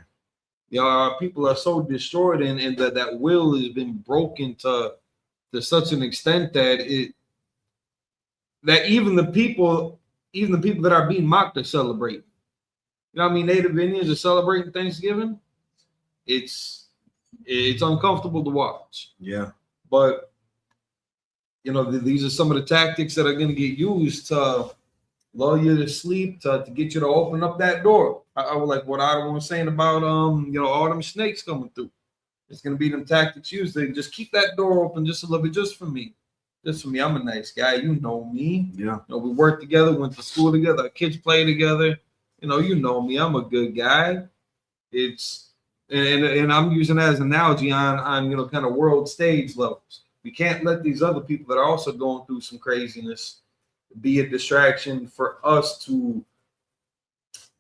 You know, our people are so destroyed, and that will has been broken to such an extent that even the people that are being mocked are celebrating. You know what I mean? Native Indians are celebrating Thanksgiving. It's uncomfortable to watch. Yeah. But, you know, these are some of the tactics that are going to get used to lull you to sleep, to get you to open up that door. I was like what I was saying about, you know, all them snakes coming through. It's going to be them tactics used. They just keep that door open just a little bit, just for me. Just for me. I'm a nice guy. You know me. Yeah. You know, we work together, went to school together. Our kids play together. You know me. I'm a good guy. And I'm using that as an analogy on you know, kind of world stage levels. We can't let these other people that are also going through some craziness be a distraction for us to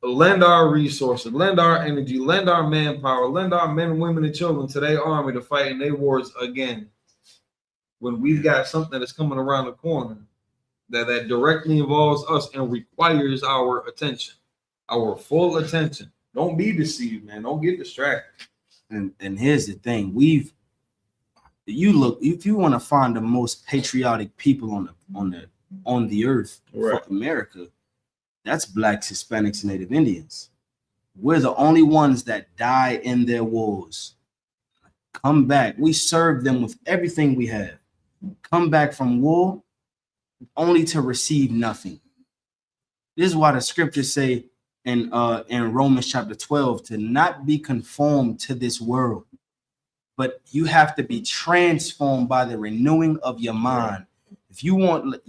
lend our resources, lend our energy, lend our manpower, lend our men, women, and children to their army to fight in their wars again. When we've got something that's coming around the corner that directly involves us and requires our attention, our full attention. Don't be deceived, man. Don't get distracted. And here's the thing: if you want to find the most patriotic people on the earth, right, for America, that's Blacks, Hispanics, and Native Indians. We're the only ones that die in their wars. Come back. We serve them with everything we have. Come back from war only to receive nothing. This is why the scriptures say in Romans chapter 12 to not be conformed to this world, but you have to be transformed by the renewing of your mind. If you want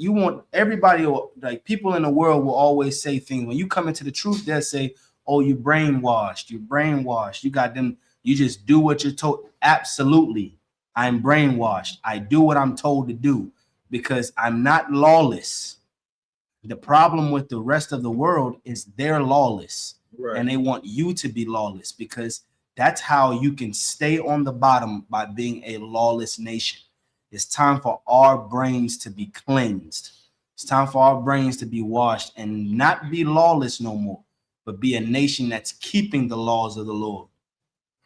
everybody, like people in the world will always say things. When you come into the truth, they'll say, oh, you're brainwashed. You got them. You just do what you're told. Absolutely. I'm brainwashed. I do what I'm told to do because I'm not lawless. The problem with the rest of the world is they're lawless. Right. And they want you to be lawless because that's how you can stay on the bottom, by being a lawless nation. It's time for our brains to be cleansed. It's time for our brains to be washed and not be lawless no more, but be a nation that's keeping the laws of the Lord.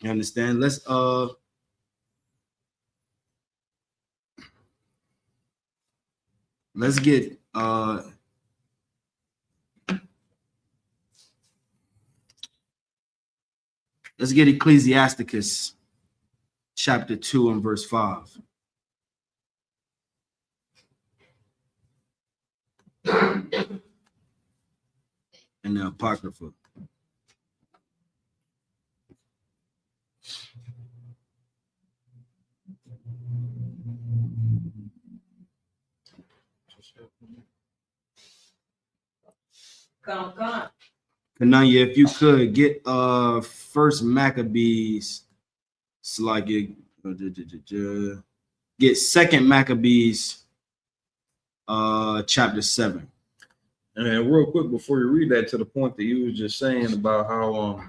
You understand? Let's get Ecclesiasticus chapter 2 and verse 5. And the Apocrypha. Kananya, if you could get First Maccabees, it's like get Second Maccabees chapter 7. And real quick before you read that, to the point that you was just saying about how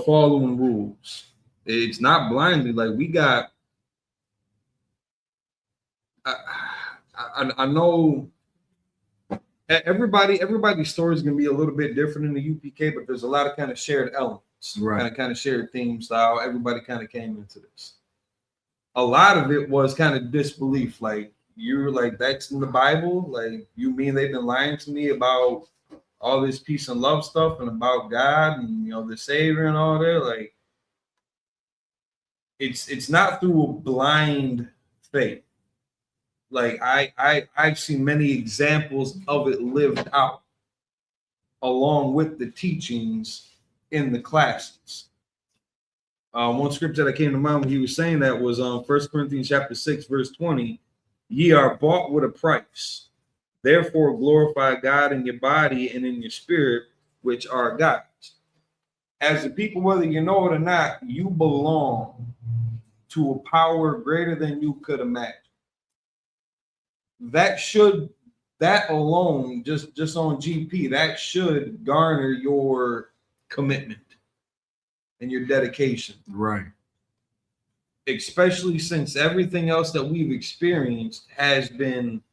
following rules. It's not blindly. Like we got I know everybody's story is gonna be a little bit different in the UPK, but there's a lot of kind of shared elements, right? Kind of shared themes, how everybody kind of came into this. A lot of it was kind of disbelief, like you're like, that's in the Bible, like you mean they've been lying to me about all this peace and love stuff and about God and the Savior and all that. Like it's not through a blind faith. Like I've seen many examples of it lived out along with the teachings in the classes. One scripture that came to mind when he was saying that was 1 Corinthians chapter 6, verse 20. Ye are bought with a price. Therefore glorify God in your body and in your spirit, which are God's. As a people, whether you know it or not, you belong to a power greater than you could imagine. That alone, just on GP, that should garner your commitment and your dedication. Right. Especially since everything else that we've experienced has been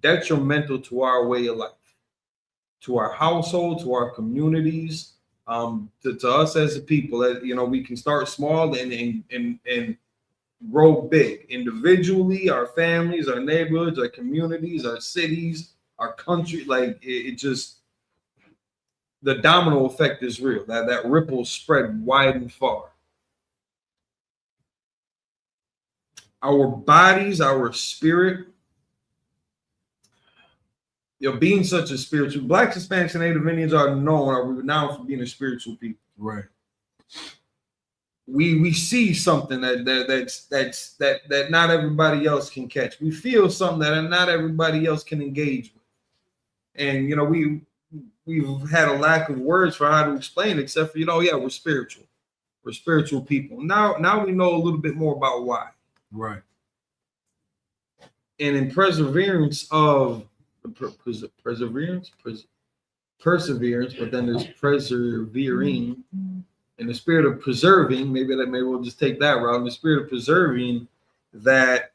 detrimental to our way of life, to our household, to our communities, to us as a people. We can start small and grow big individually, our families, our neighborhoods, our communities, our cities, our country. Like it just, the domino effect is real. That ripple spread wide and far. Our bodies, our spirit, being such a spiritual, Blacks, Hispanics, and Native Indians are renowned for being a spiritual people. Right. We see something that not everybody else can catch. We feel something that not everybody else can engage with. And we've had a lack of words for how to explain it, except for we're spiritual. We're spiritual people. Now we know a little bit more about why. Right. And in perseverance, but then there's persevering. In the spirit of preserving, maybe we'll just take that route. In the spirit of preserving that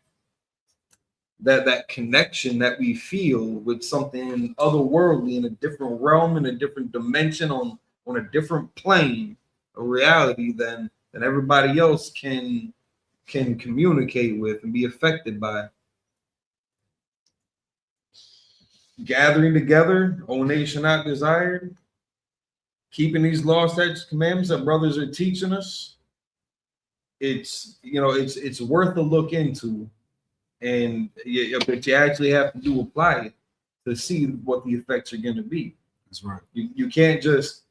connection that we feel with something otherworldly in a different realm, in a different dimension, on a different plane of reality than everybody else can communicate with and be affected by. Gathering together, O nation not desired, keeping these laws, statutes, commandments that brothers are teaching us. It's worth a look into, and but you actually have to apply it to see what the effects are going to be. That's right. You can't just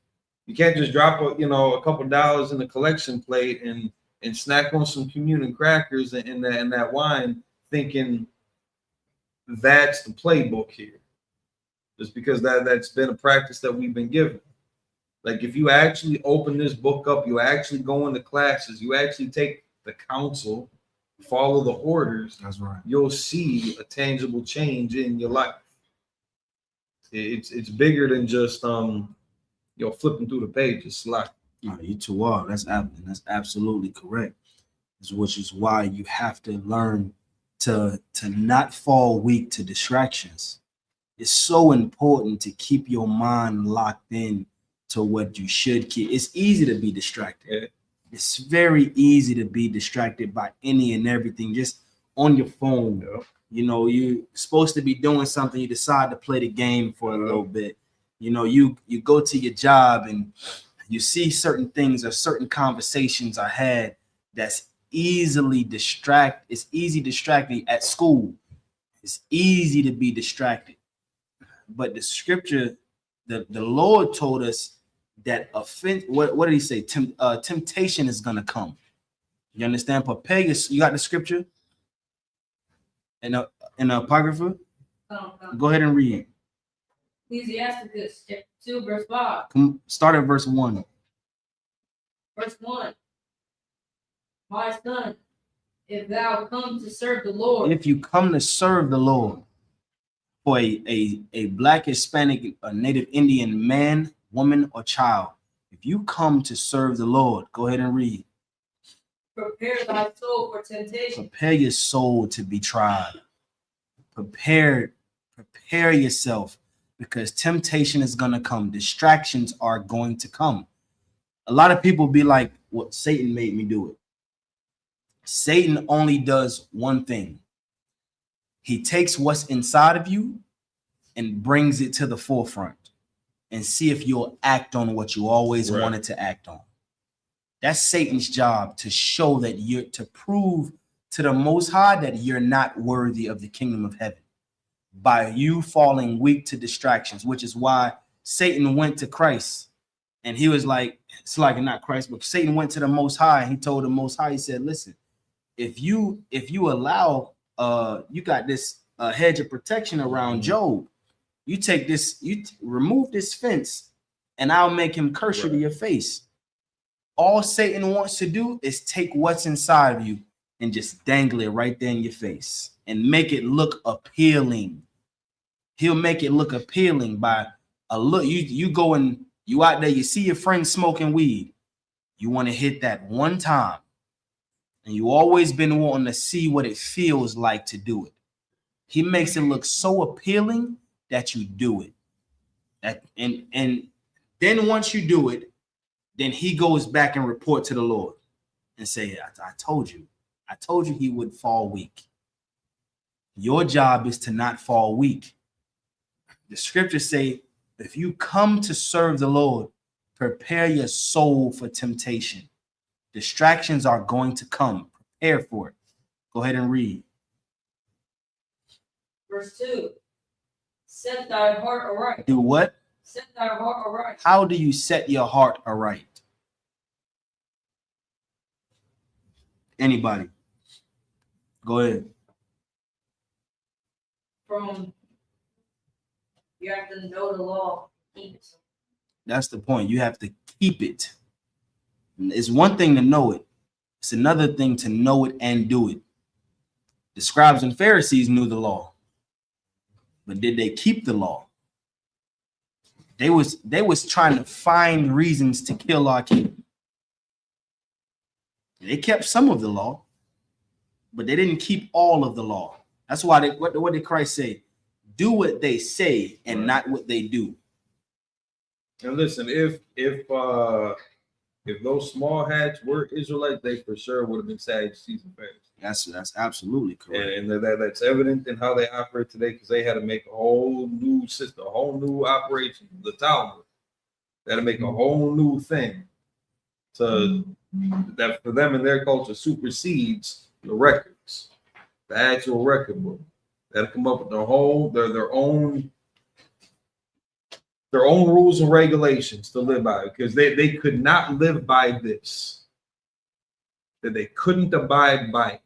drop a couple dollars in the collection plate and and snack on some communion crackers and that wine, thinking that's the playbook here. Just because that's been a practice that we've been given. Like if you actually open this book up, you actually go into classes, you actually take the counsel, follow the orders. That's right. You'll see a tangible change in your life. It's bigger than just flipping through the pages. Like, no, you too are. That's absolutely correct. Which is why you have to learn to not fall weak to distractions. It's so important to keep your mind locked in to what you should keep. It's easy to be distracted. Yeah. It's very easy to be distracted by any and everything, just on your phone. Yeah. You know, you're supposed to be doing something, you decide to play the game for a little bit. You know, you go to your job and you see certain things or certain conversations are had that's easily it's easy distracting at school. It's easy to be distracted. But the scripture, the Lord told us that offense, what did he say? Temptation is gonna come. You understand? Prepare you got the scripture in the apocrypha? Go ahead and read. Ecclesiasticus chapter 2, verse 5. Start at verse 1. Verse 1. My son, if thou come to serve the Lord. If you come to serve the Lord, for a Black, Hispanic, a Native Indian man, woman, or child, if you come to serve the Lord, go ahead and read. Prepare thy soul for temptation. Prepare your soul to be tried. Prepare yourself, because temptation is going to come. Distractions are going to come. A lot of people be like, well, Satan made me do it. Satan only does one thing. He takes what's inside of you and brings it to the forefront and see if you'll act on what you always wanted to act on. That's Satan's job, to show that to prove to the Most High that you're not worthy of the kingdom of heaven by you falling weak to distractions, which is why Satan went to Christ and he was like, it's like not Christ, but Satan went to the Most High and he told the Most High, he said, listen, if you allow, you got this hedge of protection around Job, you take this, remove this fence and I'll make him curse you to your face. All Satan wants to do is take what's inside of you and just dangle it right there in your face and make it look appealing. He'll make it look appealing by a look. You go and you out there, you see your friend smoking weed. You want to hit that one time. And you always been wanting to see what it feels like to do it. He makes it look so appealing that you do it. And then once you do it, then he goes back and report to the Lord and say, I told you he would fall weak. Your job is to not fall weak. The scriptures say, if you come to serve the Lord, prepare your soul for temptation. Distractions are going to come. Prepare for it. Go ahead and read. Verse 2. Set thy heart aright. Do what? Set thy heart aright. How do you set your heart aright? Anybody? Go ahead. You have to know the law. Keep it. That's the point. You have to keep it. It's one thing to know it. It's another thing to know it and do it. The scribes and Pharisees knew the law, but did they keep the law? They was trying to find reasons to kill our king. They kept some of the law, but they didn't keep all of the law. That's why what did Christ say? Do what they say and not what they do. And listen, if those small hats were Israelites, they for sure would have been Sadducees and Pharisees. That's absolutely correct. And that's evident in how they operate today, because they had to make a whole new system, a whole new operation. The Talmud, they had to make a whole new thing that for them and their culture supersedes the records, the actual record book. They had to come up with their own rules and regulations to live by, because they could not live by this. that they couldn't abide by it,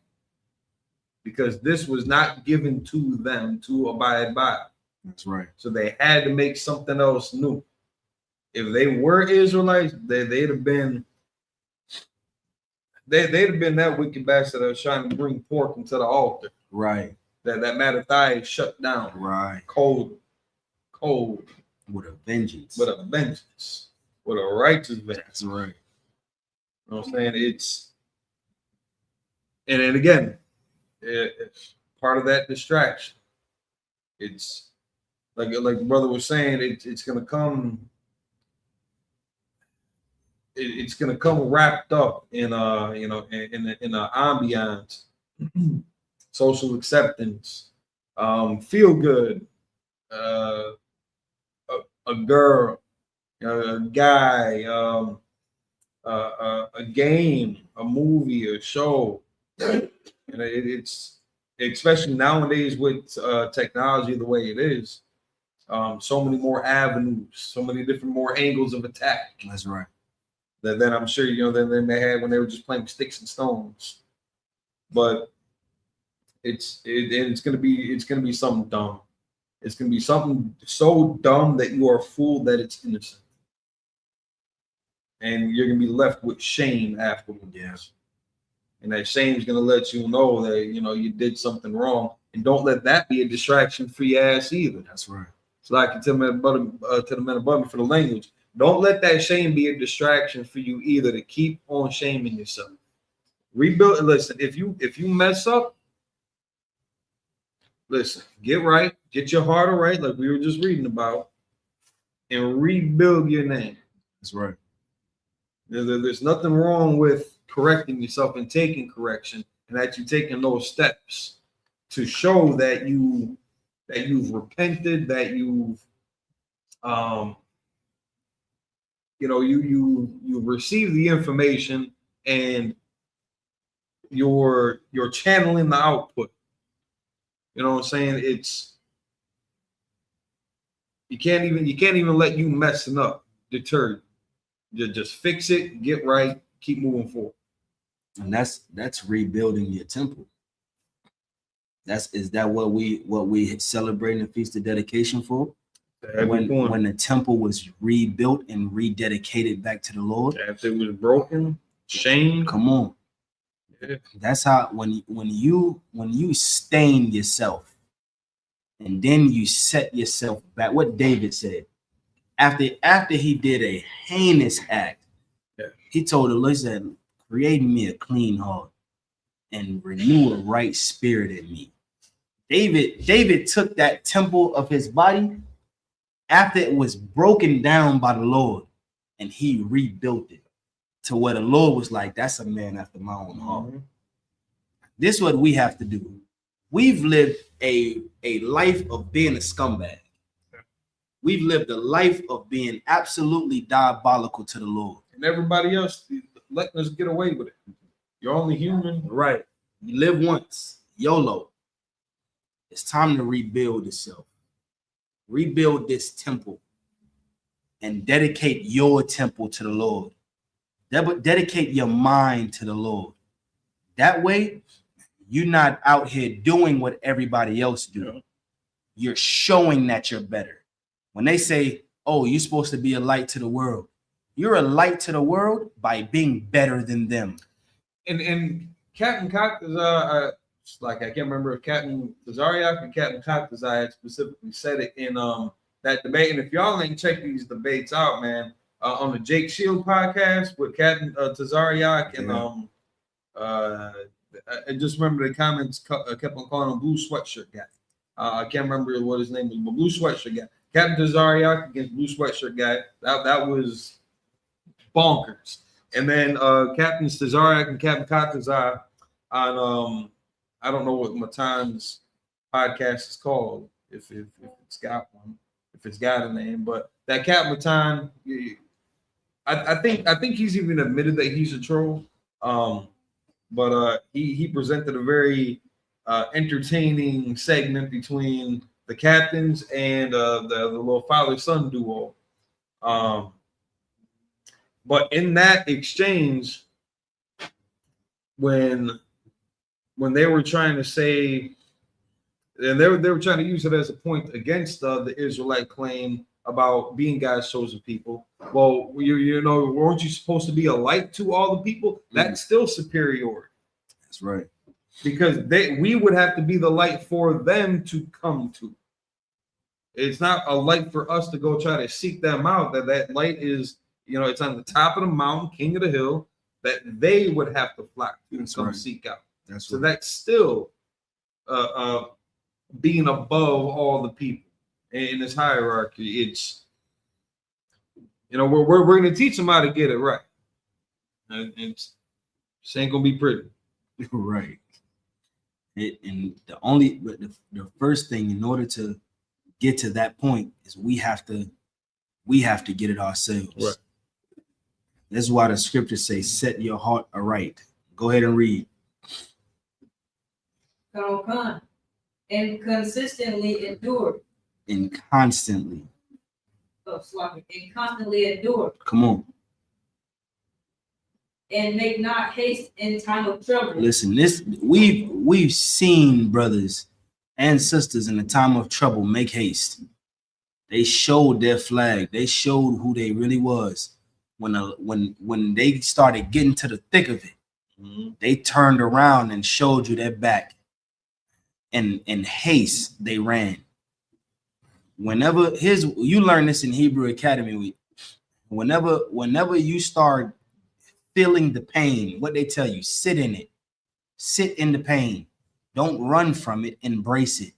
because this was not given to them to abide by. That's right. So they had to make something else new. If they were Israelites, they'd have been that wicked bastard that was trying to bring pork into the altar. Right. That Mattathias shut down. Right. Cold. With a vengeance. With a vengeance. With a righteous vengeance. That's right. You know what I'm saying? It's, and then again, it's part of that distraction. It's like the brother was saying, it's gonna come. It's gonna come wrapped up in in a ambiance, social acceptance, feel good, a girl, a guy, a game, a movie, a show. And it's especially nowadays with technology the way it is, so many more avenues, so many different more angles of attack. That's right. That I'm sure than they had when they were just playing sticks and stones. But it's gonna be something dumb. It's gonna be something so dumb that you are fooled that it's innocent, and you're gonna be left with shame afterwards. Yes. And that shame is gonna let you know that you did something wrong, and don't let that be a distraction for your ass either. That's right. So like to the men above me for the language. Don't let that shame be a distraction for you either, to keep on shaming yourself. Rebuild. Listen, if you mess up, listen, get right, get your heart right, like we were just reading about, and rebuild your name. That's right. There's nothing wrong with correcting yourself and taking correction, and that you're taking those steps to show that you've repented, that you've you receive the information, and you're channeling the output. You know what I'm saying? It's you can't even let you messing up deter you. Just fix it, get right, keep moving forward. And that's rebuilding your temple. Is that what we celebrate the Feast of Dedication for? When the temple was rebuilt and rededicated back to the Lord, after it was broken, shamed. Come on, yeah. That's how when you stain yourself, and then you set yourself back. What David said after he did a heinous act, he told the Lord, he said, "Create me a clean heart and renew a right spirit in me." David took that temple of his body after it was broken down by the Lord, and he rebuilt it to where the Lord was like, "That's a man after my own heart." Mm-hmm. This is what we have to do. We've lived a life of being a scumbag. We've lived a life of being absolutely diabolical to the Lord. And everybody else letting us get away with it. You're only human. Right. You live once. YOLO. It's time to rebuild itself. Rebuild this temple and dedicate your temple to the Lord. Dedicate your mind to the Lord. That way, you're not out here doing what everybody else do. Yeah. You're showing that you're better. When they say, "Oh, you're supposed to be a light to the world," you're a light to the world by being better than them. And Captain Cox is I can't remember if Captain Tazariak and Captain Coxazai had specifically said it in that debate. And if y'all ain't check these debates out, man, on the Jake Shield podcast with Captain Tazariak and I just remember the comments kept on calling him Blue Sweatshirt Guy. I can't remember what his name was, but Blue Sweatshirt Guy. Captain Tazariak against Blue Sweatshirt Guy. That was bonkers. And then Captain Tazariak and Captain Coxazai on I don't know what Matan's podcast is called, if it's got one, if it's got a name, but that Cap Matan, I think he's even admitted that he's a troll. But he presented a very entertaining segment between the captains and the little father-son duo. But in that exchange, when they were trying to say, and they were trying to use it as a point against the Israelite claim about being God's chosen people. Well, you know, weren't you supposed to be a light to all the people? That's still superiority. That's right. Because we would have to be the light for them to come to. It's not a light for us to go try to seek them out. That light is, you know, it's on the top of the mountain, king of the hill, that they would have to flock to and come seek out. So that's still being above all the people in this hierarchy. It's, you know, we're going to teach them how to get it right. And it's ain't going to be pretty. Right. And the first thing in order to get to that point is we have to get it ourselves. Right. That's why the scriptures say, set your heart aright. Go ahead and read. And consistently endure. And constantly. And constantly endure. Come on. And make not haste in time of trouble. Listen, we've seen brothers and sisters in the time of trouble make haste. They showed their flag. They showed who they really was. When they started getting to the thick of it, they turned around and showed you their back. And in haste, they ran. You learn this in Hebrew Academy Week. Whenever you start feeling the pain, what they tell you, sit in it. Sit in the pain. Don't run from it, embrace it.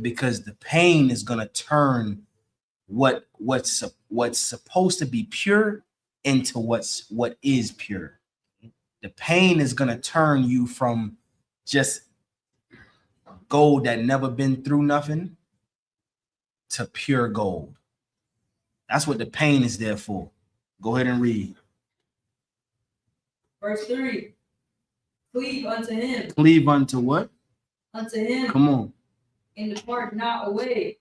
Because the pain is gonna turn what's supposed to be pure into what is pure. The pain is gonna turn you from just gold that never been through nothing to pure gold. That's what the pain is there for. Go ahead and read. Verse 3. Cleave unto him. Cleave unto what? Unto him. Come on. And depart not away,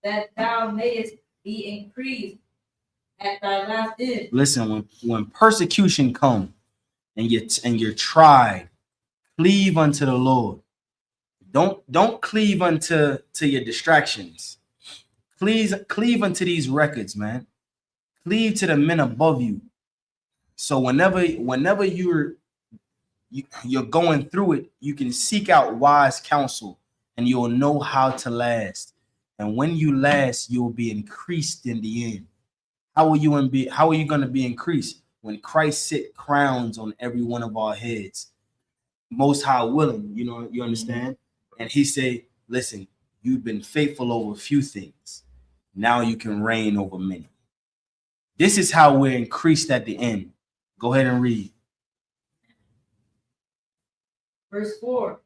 that thou mayest be increased at thy last end. Listen, when persecution comes and you're tried, cleave unto the Lord. Don't cleave unto your distractions. Cleave unto these records, man. Cleave to the men above you. So whenever you're going through it, you can seek out wise counsel and you'll know how to last. And when you last, you'll be increased in the end. How are you going to be increased? When Christ sit crowns on every one of our heads, most high willing, you understand? And he say, listen, you've been faithful over a few things. Now you can reign over many. This is how we're increased at the end. Go ahead and read. Verse 4.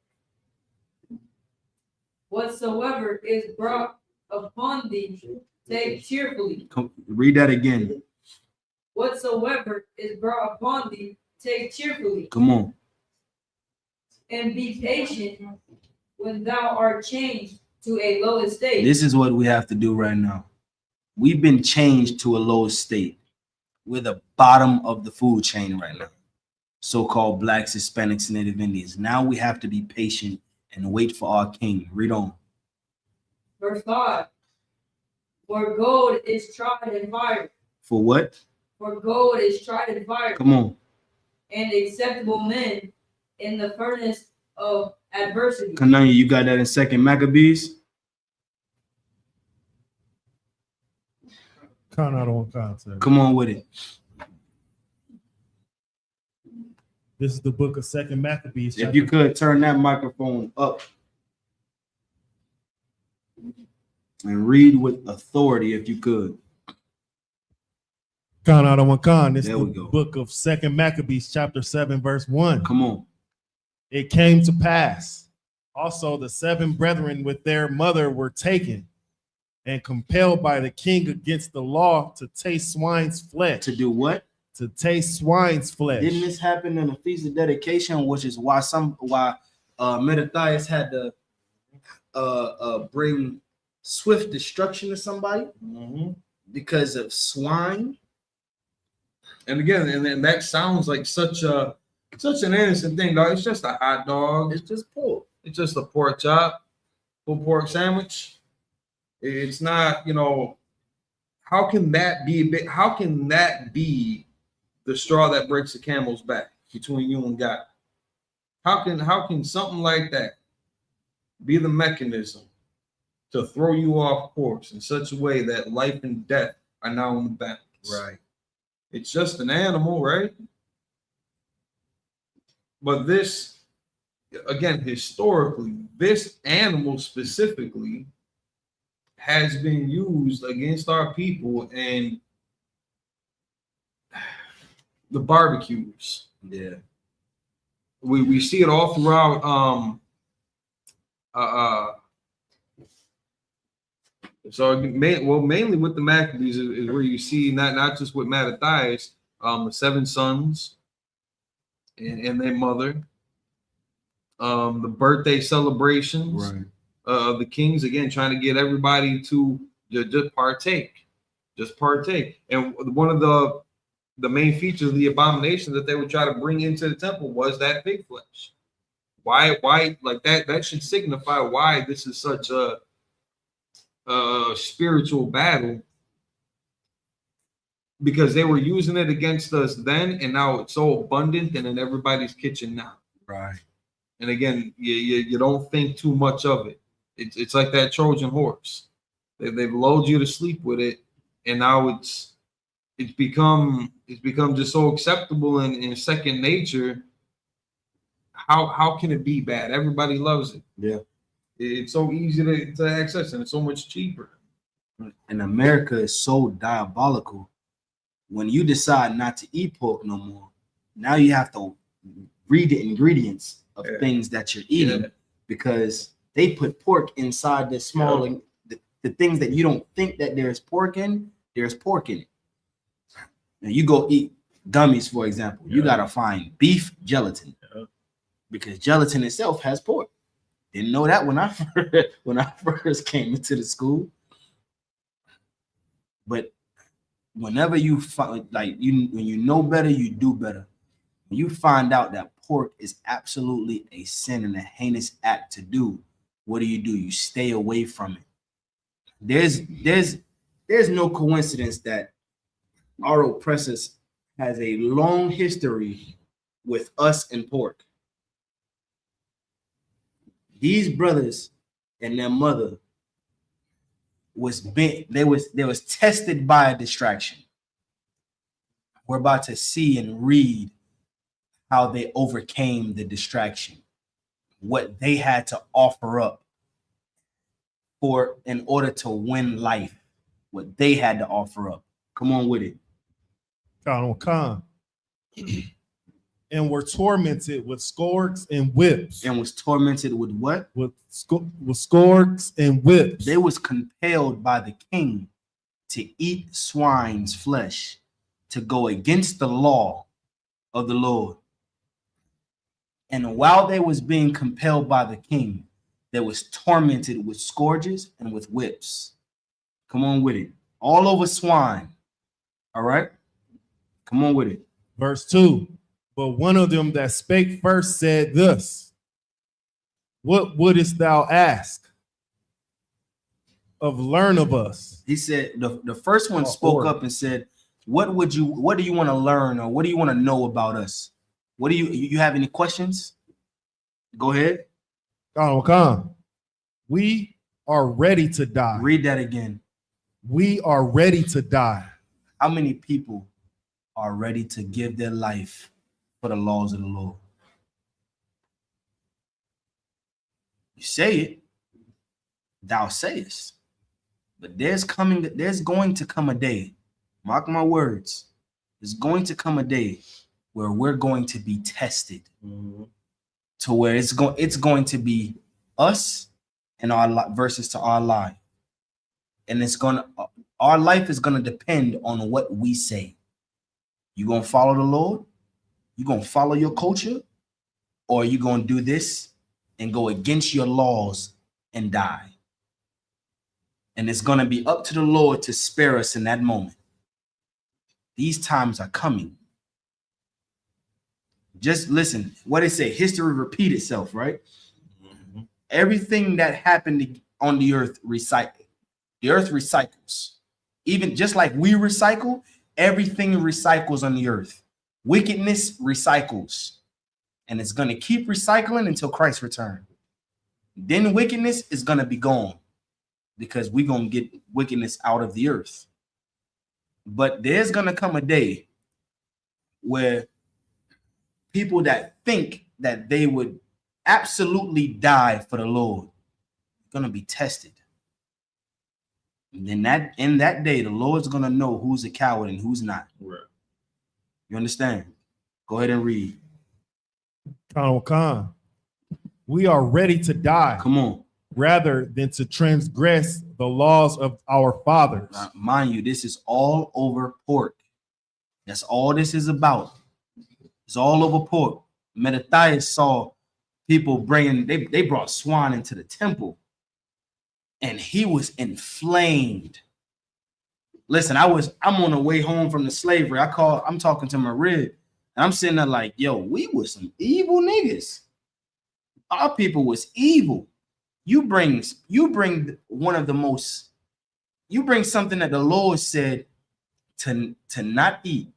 Whatsoever is brought upon thee, take cheerfully. Read that again. Whatsoever is brought upon thee, take cheerfully. Come on. And be patient when thou art changed to a low estate. This is what we have to do right now. We've been changed to a low estate. We're the bottom of the food chain right now. So-called blacks, Hispanics, Native Indians. Now we have to be patient and wait for our king. Read on. Verse 5. For gold is tried in fire. For what? For gold is tried in fire. Come on. And acceptable men in the furnace of adversity. Kananya, you got that in 2 Maccabees? Count out on concept. Come on with it. This is the book of 2 Maccabees. If you could turn that microphone up and read with authority, if you could. Count out on one con. This is There the we go. book of 2 Maccabees, chapter 7, verse 1. Come on. It came to pass. Also, the 7 brethren with their mother were taken and compelled by the king against the law to taste swine's flesh. To do what? To taste swine's flesh. Didn't this happen in the Feast of Dedication, which is why Mattathias had to bring swift destruction to somebody because of swine? And again, and that sounds like such a such an innocent thing, dog. It's just a hot dog. It's just pork. It's just a pork chop, pulled pork sandwich. It's not, you know. How can that be? How can that be the straw that breaks the camel's back between you and God? How can something like that be the mechanism to throw you off course in such a way that life and death are now in the balance? Right. It's just an animal, right? But this, again, historically, this animal specifically has been used against our people and the barbecues. Yeah. We see it all throughout mainly with the Maccabees is where you see not just with Mattathias, the 7 sons and their mother, the birthday celebrations of the kings, again trying to get everybody to just partake. And one of the main features of the abomination that they would try to bring into the temple was that pig flesh. Why like that should signify why this is such a spiritual battle, because they were using it against us then, and now it's so abundant and in everybody's kitchen now. Right. And again, you don't think too much of it. It's like that Trojan horse. They've lulled you to sleep with it, and now it's become just so acceptable and second nature. How can it be bad? Everybody loves it. Yeah. It's so easy to access, and it's so much cheaper. And America is so diabolical. When you decide not to eat pork no more, now you have to read the ingredients of things that you're eating, because they put pork inside the small the things that you don't think that there's pork in it. Now you go eat gummies, for example, you gotta find beef gelatin, because gelatin itself has pork. Didn't know that when I first came into the school. But whenever you find, when you know better, you do better. When you find out that pork is absolutely a sin and a heinous act to do, what do? You stay away from it. There's no coincidence that our oppressors has a long history with us and pork. These brothers and their mother was tested by a distraction. We're about to see and read how they overcame the distraction, what they had to offer up in order to win life, what they had to offer up. Come on with it. And were tormented with scourges and whips. And was tormented with what? With scourges and whips. They was compelled by the king to eat swine's flesh, to go against the law of the Lord. And while they was being compelled by the king, they was tormented with scourges and with whips. Come on with it. All over swine. All right? Come on with it. Verse 2. But one of them that spake first said thus, what wouldest thou ask of learn of us? He said, the first one spoke up and said, what do you want to learn, or what do you want to know about us? What do you have any questions? Go ahead. We are ready to die. Read that again. We are ready to die. How many people are ready to give their life for the laws of the Lord? You say it, thou sayest, but there's going to come a day, mark my words, there's going to come a day where we're going to be tested, to where it's going to be us and our versus to our life, and our life is gonna depend on what we say. You gonna follow the Lord? You gonna follow your culture, or you gonna do this and go against your laws and die? And it's gonna be up to the Lord to spare us in that moment. These times are coming. Just listen. What they say, history repeat itself, right? Everything that happened on the earth recycles. The earth recycles. Even just like we recycle, everything recycles on the earth. Wickedness recycles. And it's going to keep recycling until Christ returns. Then wickedness is going to be gone because we're going to get wickedness out of the earth. But there's going to come a day where people that think that they would absolutely die for the Lord are going to be tested. And then in that day, the Lord's going to know who's a coward and who's not. Right. You understand? Go ahead and read. Khan, we are ready to die. Come on. Rather than to transgress the laws of our fathers. Now, mind you, this is all over pork. That's all this is about. It's all over pork. Mattathias saw people bringing, they brought swine into the temple. And he was inflamed. Listen, I'm on the way home from the slavery. I'm talking to my rib. And I'm sitting there like, yo, we was some evil niggas. Our people was evil. You bring one of the most, you bring something that the Lord said to not eat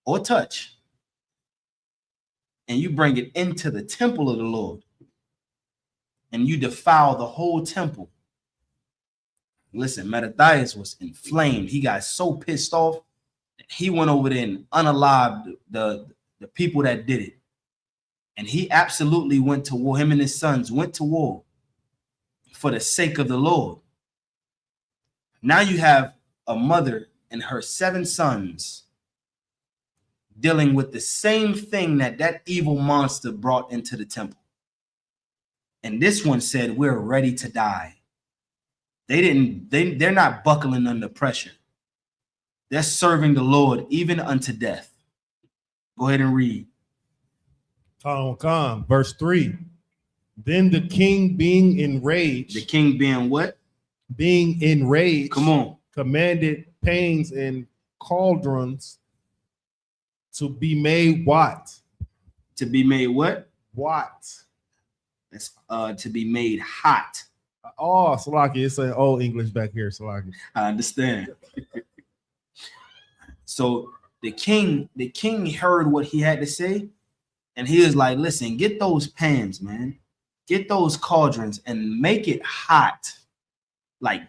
or touch, and you bring it into the temple of the Lord, and you defile the whole temple. Listen, Mattathias was inflamed. He got so pissed off that he went over there and unalived the people that did it. And he absolutely went to war. Him and his sons went to war for the sake of the Lord. Now you have a mother and her 7 sons dealing with the same thing that evil monster brought into the temple. And this one said, we're ready to die. They're not buckling under pressure. They're serving the Lord even unto death. Go ahead and read. Khan, verse 3. Then the king being enraged. The king being what? Being enraged. Come on. Commanded pains and cauldrons to be made what? To be made what? What? That's to be made hot. Oh, Salaki, it's an old English back here, Salaki. I understand. So the king heard what he had to say, and he was like, listen, get those pans, man. Get those cauldrons and make it hot. Like,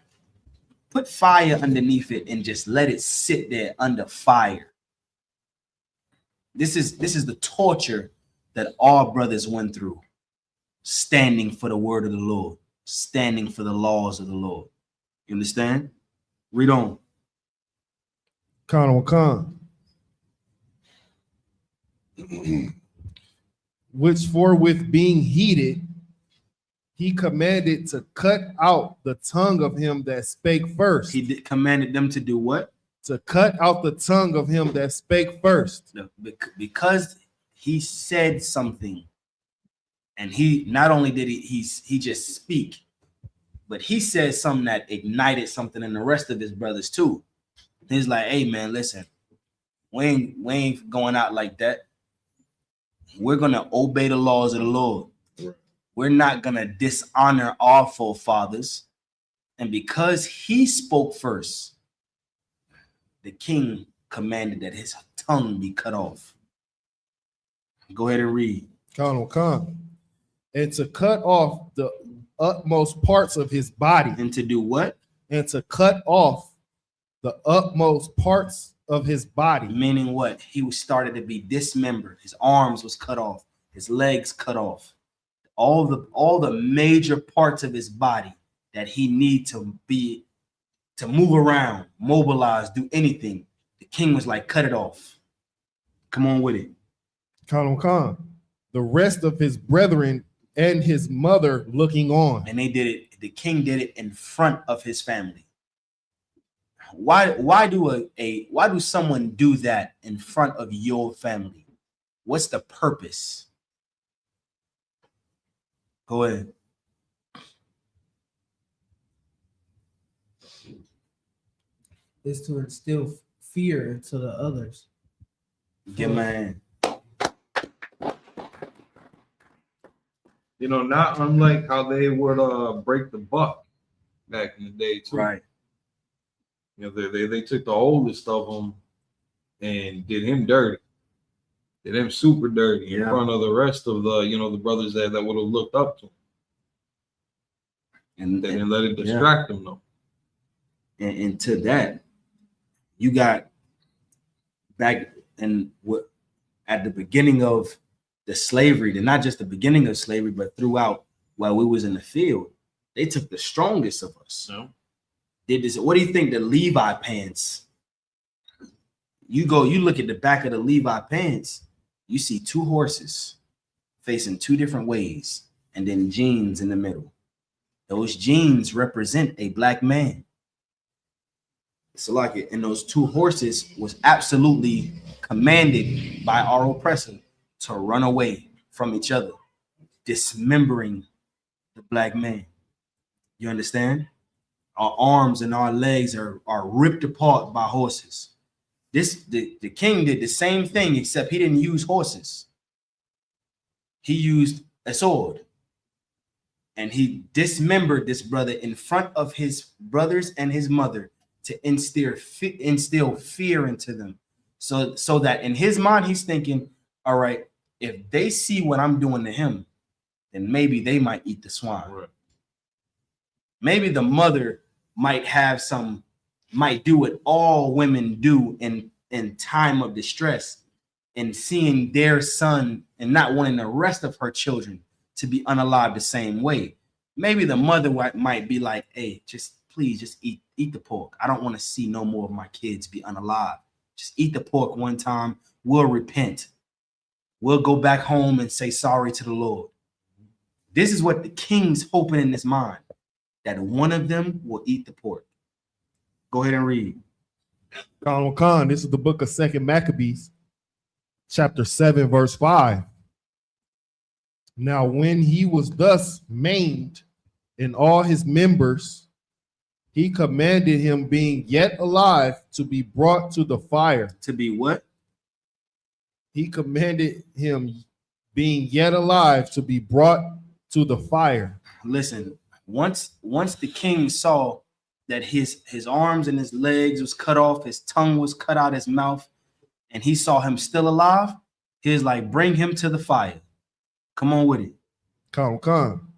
put fire underneath it and just let it sit there under fire. This is the torture that our brothers went through, standing for the word of the Lord, standing for the laws of the Lord. You understand? Read on. Khan. Which forthwith being heated, he commanded to cut out the tongue of him that spake first. He commanded them to do what? To cut out the tongue of him that spake first. Because he said something, and he not only did he just speak, but he said something that ignited something in the rest of his brothers too. He's like, hey man, listen, we ain't going out like that. We're gonna obey the laws of the Lord. We're not gonna dishonor our forefathers. And because he spoke first, the king commanded that his tongue be cut off. Go ahead and read. Khan. And to cut off the utmost parts of his body. And to do what? And to cut off the utmost parts of his body. Meaning what? He was started to be dismembered. His arms was cut off. His legs cut off. All the major parts of his body that he need to move around, mobilize, do anything. The king was like, cut it off. Come on with it. Khan. The rest of his brethren and his mother looking on. And they did it. The king did it in front of his family. Why do someone do that in front of your family? What's the purpose? Go ahead. Is to instill fear into the others. Get man. You know, not unlike how they would break the buck back in the day too. Right. You know, they took the oldest of them and did him dirty. Did him super dirty in front of the rest of the, you know, the brothers that would have looked up to him. And they didn't let it distract them though. And to that, you got back and what at the beginning of the slavery, not just the beginning of slavery, but throughout while we was in the field, they took the strongest of us. No. Did this. What do you think the Levi pants? You look at the back of the Levi pants, you see two horses facing two different ways, and then jeans in the middle. Those jeans represent a black man. So like it, and those two horses was absolutely commanded by our oppressor to run away from each other, dismembering the black man. You understand? Our arms and our legs are ripped apart by horses. The king did the same thing, except he didn't use horses. He used a sword. And he dismembered this brother in front of his brothers and his mother to instill fear into them. So that in his mind, he's thinking, all right, if they see what I'm doing to him, then maybe they might eat the swine. Right. Maybe the mother might do what all women do in time of distress, and seeing their son and not wanting the rest of her children to be unalived the same way. Maybe the mother might be like, hey, please eat the pork. I don't want to see no more of my kids be unalive. Just eat the pork one time. We'll repent. We'll go back home and say sorry to the Lord. This is what the king's hoping in his mind, that one of them will eat the pork. Go ahead and read. Khan, this is the book of 2 Maccabees, chapter 7, verse 5. Now, when he was thus maimed in all his members, he commanded him, being yet alive, to be brought to the fire. To be what? He commanded him, being yet alive, to be brought to the fire. Listen, once the king saw that his arms and his legs was cut off, his tongue was cut out his mouth, and he saw him still alive, he was like, bring him to the fire. Come on with it. Come.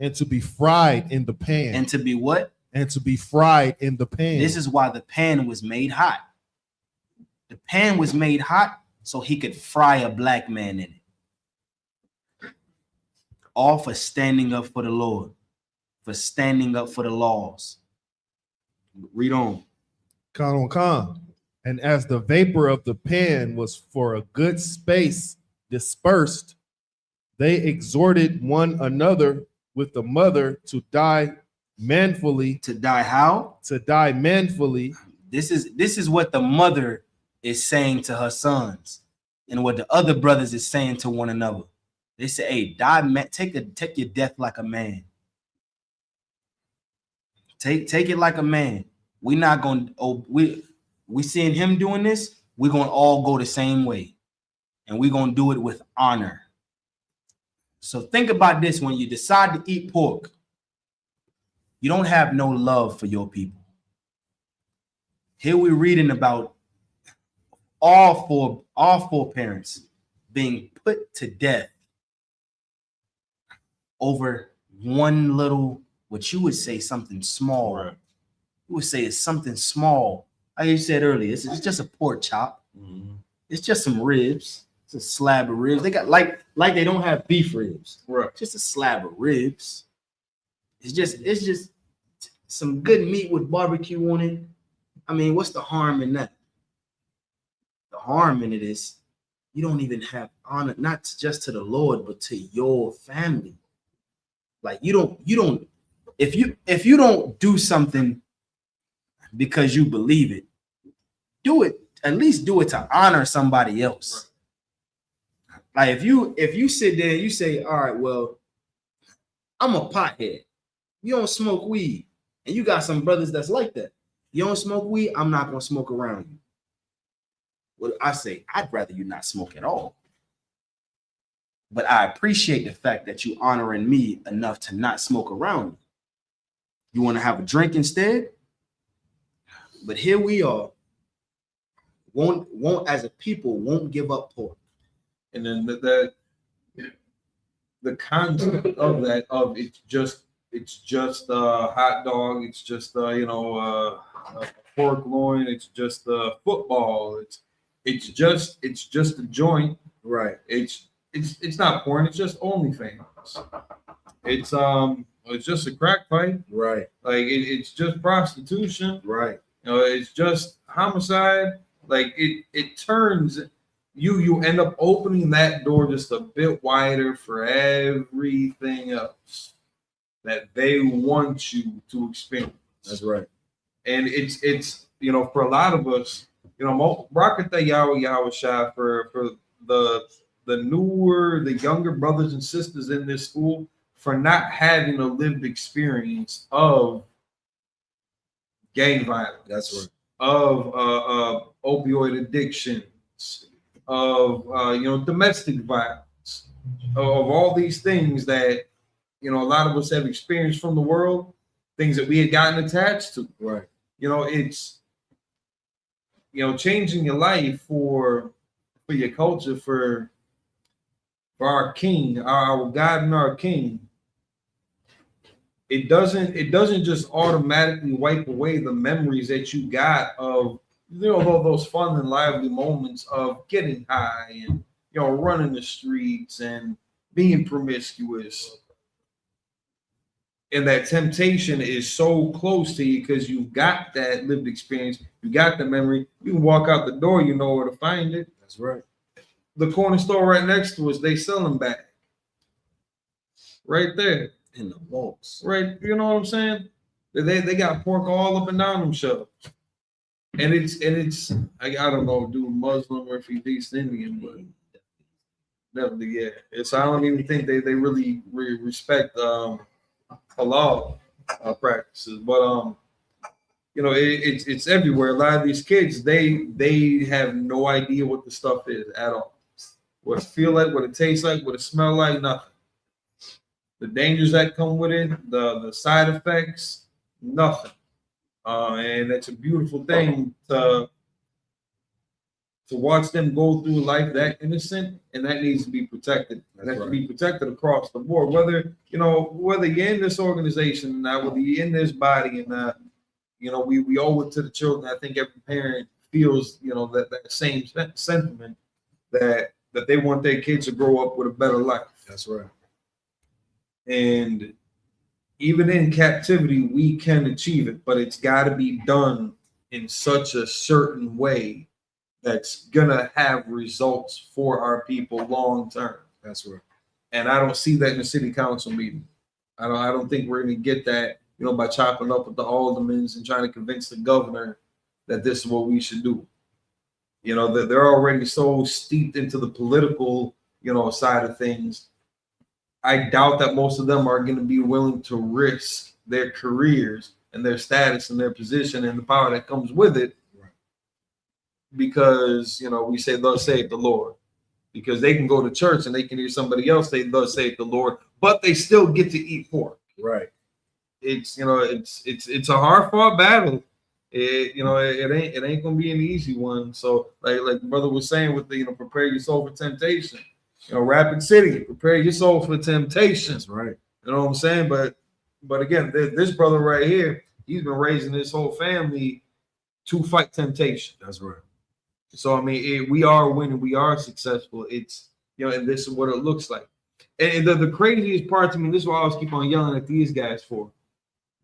And to be fried in the pan. And to be what? And to be fried in the pan. This is why the pan was made hot. The pan was made hot so he could fry a black man in it. All for standing up for the Lord, for standing up for the laws. Read on. Come. And as the vapor of the pan was for a good space dispersed, they exhorted one another with the mother to die manfully. To die how? To die manfully. This is what the mother is saying to her sons, and what the other brothers is saying to one another. They say, hey, die, man, take your death like a man. Take it like a man. We're not going to, we seeing him doing this, we're going to all go the same way. And we're going to do it with honor. So think about this: when you decide to eat pork, you don't have no love for your people. Here we're reading about all four parents being put to death over one little, what you would say something small. Right. You would say it's something small. Like you said earlier, it's just a pork chop. Mm-hmm. It's just some ribs. It's a slab of ribs. They got like they don't have beef ribs. Right. Just a slab of ribs. It's just some good meat with barbecue on it. I mean, what's the harm in that? The harm in it is you don't even have honor, not just to the Lord, but to your family. Like you don't, if you don't do something because you believe it, do it, at least do it to honor somebody else. Right. Like if you sit there and you say, all right, well, I'm a pothead. You don't smoke weed. And you got some brothers that's like that. You don't smoke weed, I'm not gonna smoke around you. Well, I say, I'd rather you not smoke at all. But I appreciate the fact that you honoring me enough to not smoke around me. You want to have a drink instead? But here we are. Won't as a people won't give up pork. And then the concept of that, of it's just a hot dog, it's just a pork loin, it's just football, it's just a joint, right? It's not porn, it's just OnlyFans. It's just a crack pipe, right? Like it's just prostitution, right? It's just homicide. Like it turns. You end up opening that door just a bit wider for everything else that they want you to experience. That's right. And it's for a lot of us, Brakata Yahweh Shai for the younger brothers and sisters in this school for not having a lived experience of gang violence. That's right. Of opioid addictions, of domestic violence, of all these things that a lot of us have experienced from the world, things that we had gotten attached to. Right. It's changing your life for your culture, for our king, our God and our king. It doesn't just automatically wipe away the memories that you got of those fun and lively moments of getting high and running the streets and being promiscuous. And that temptation is so close to you because you've got that lived experience, you got the memory. You can walk out the door, you know where to find it. That's right. The corner store right next to us, they sell them back. Right there. In the vaults. Right, you know what I'm saying? They got pork all up and down them shelves. And it's I don't know, dude, Muslim or if he's East Indian, but definitely, yeah. I don't even think they really respect halal practices, but it's everywhere. A lot of these kids, they have no idea what the stuff is at all. What it feel like, what it tastes like, what it smell like, nothing. The dangers that come with it, the side effects, nothing. And it's a beautiful thing to watch them go through life that innocent, and that needs to be protected. And that should be protected across the board. Whether you're in this organization or not, whether you're in this body or not, we owe it to the children. I think every parent feels that same sentiment that they want their kids to grow up with a better life. That's right. And even in captivity, we can achieve it, but it's got to be done in such a certain way that's gonna have results for our people long term. That's right. And I don't see that in the city council meeting. I don't think we're gonna get that, by chopping up with the aldermen and trying to convince the governor that this is what we should do. That they're already so steeped into the political, side of things. I doubt that most of them are going to be willing to risk their careers and their status and their position and the power that comes with it, because we say thus saith the Lord, because they can go to church and they can hear somebody else say thus saith the Lord, but they still get to eat pork. Right. It's it's a hard fought battle. It ain't gonna be an easy one. So like the brother was saying with the prepare your soul for temptation. Rapid City, prepare your soul for temptations. Right. You know what I'm saying? But again, this brother right here, he's been raising his whole family to fight temptation. That's right. So I mean, we are winning, we are successful. It's and this is what it looks like. And the craziest part to me, this is why I always keep on yelling at these guys for,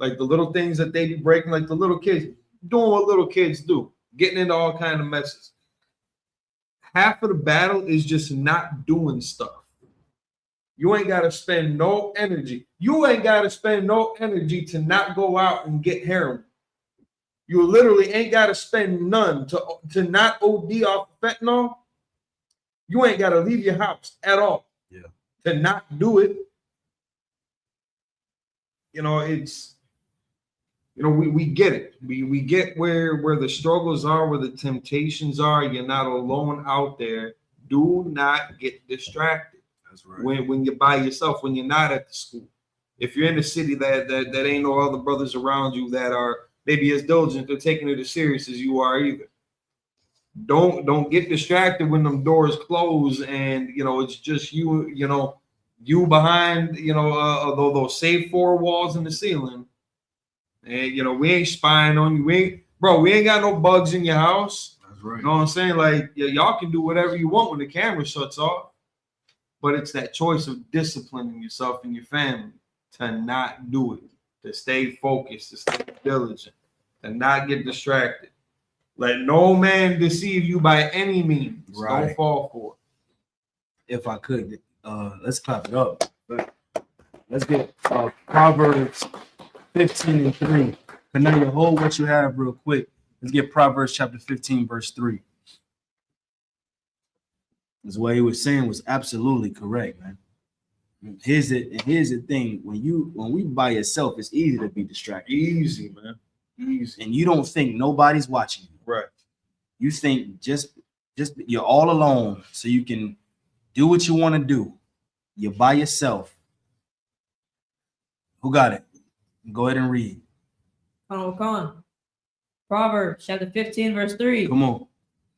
like the little things that they be breaking, like the little kids doing what little kids do, getting into all kind of messes. Half of the battle is just not doing stuff. You ain't got to spend no energy. You ain't got to spend no energy to not go out and get heroin. You literally ain't got to spend none to not OD off fentanyl. You ain't got to leave your house at all. Yeah. To not do it. It's we get it. We get where the struggles are, where the temptations are. You're not alone out there. Do not get distracted. That's right. When you're by yourself, when you're not at the school. If you're in a city that ain't no other brothers around you that are maybe as diligent, they're taking it as serious as you are either. Don't get distracted when them doors close and it's just you behind those safe four walls in the ceiling, and we ain't spying on you. We ain't got no bugs in your house. That's right. You know what I'm saying? Like y'all can do whatever you want when the camera shuts off, but it's that choice of disciplining yourself and your family to not do it, to stay focused, to stay diligent, to not get distracted. Let no man deceive you by any means. Right. Don't fall for it. If I could, let's clap it up. Let's get Proverbs 15:3. Canaya, hold what you have real quick. Let's get Proverbs chapter 15, verse 3. That's what he was saying was absolutely correct, man. Here's the thing. When we by yourself, it's easy to be distracted. Easy, man. Easy. And you don't think nobody's watching you. Right. You think just you're all alone, so you can do what you want to do. You're by yourself. Who got it? Go ahead and read. Come on. Proverbs chapter 15, verse 3. Come on.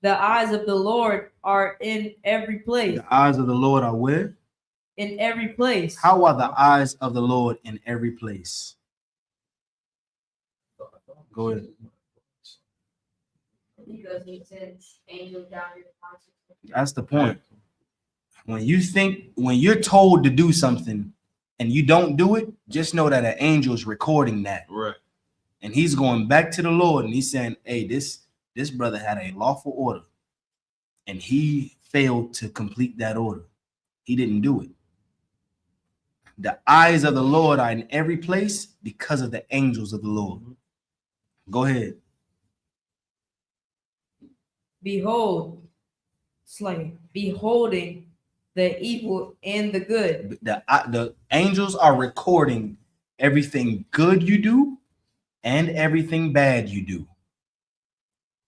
The eyes of the Lord are in every place. The eyes of the Lord are where? In every place. How are the eyes of the Lord in every place? Go ahead. Because he sends angels down your conscience. That's the point. When you're told to do something and you don't do it, just know that an angel is recording that. Right. And he's going back to the Lord and he's saying, hey, this brother had a lawful order and he failed to complete that order. He didn't do it. The eyes of the Lord are in every place because of the angels of the Lord. Go ahead. Behold, beholding the evil and the good. The angels are recording everything good you do and everything bad you do.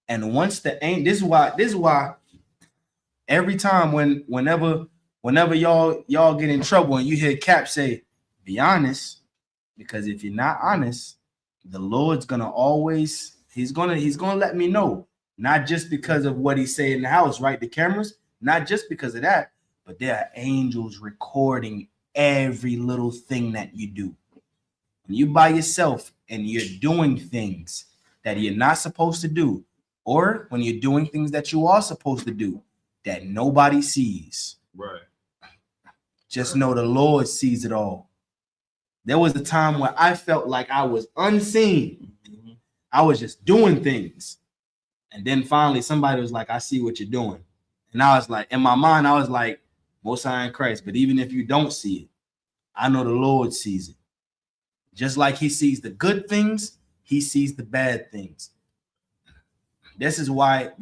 And once this is why every time whenever y'all get in trouble and you hear Cap say, be honest, because if you're not honest, the Lord's gonna he's gonna let me know. Not just because of what he say in the house, right? The cameras, not just because of that, but there are angels recording every little thing that you do. When you by yourself and you're doing things that you're not supposed to do, or when you're doing things that you are supposed to do that nobody sees. Right. Just know the Lord sees it all. There was a time where I felt like I was unseen. Mm-hmm. I was just doing things. And then finally somebody was like, I see what you're doing. And I was like, in my mind, I was like, Most High in Christ. But even if you don't see it, I know the Lord sees it. Just like he sees the good things, he sees the bad things. This is why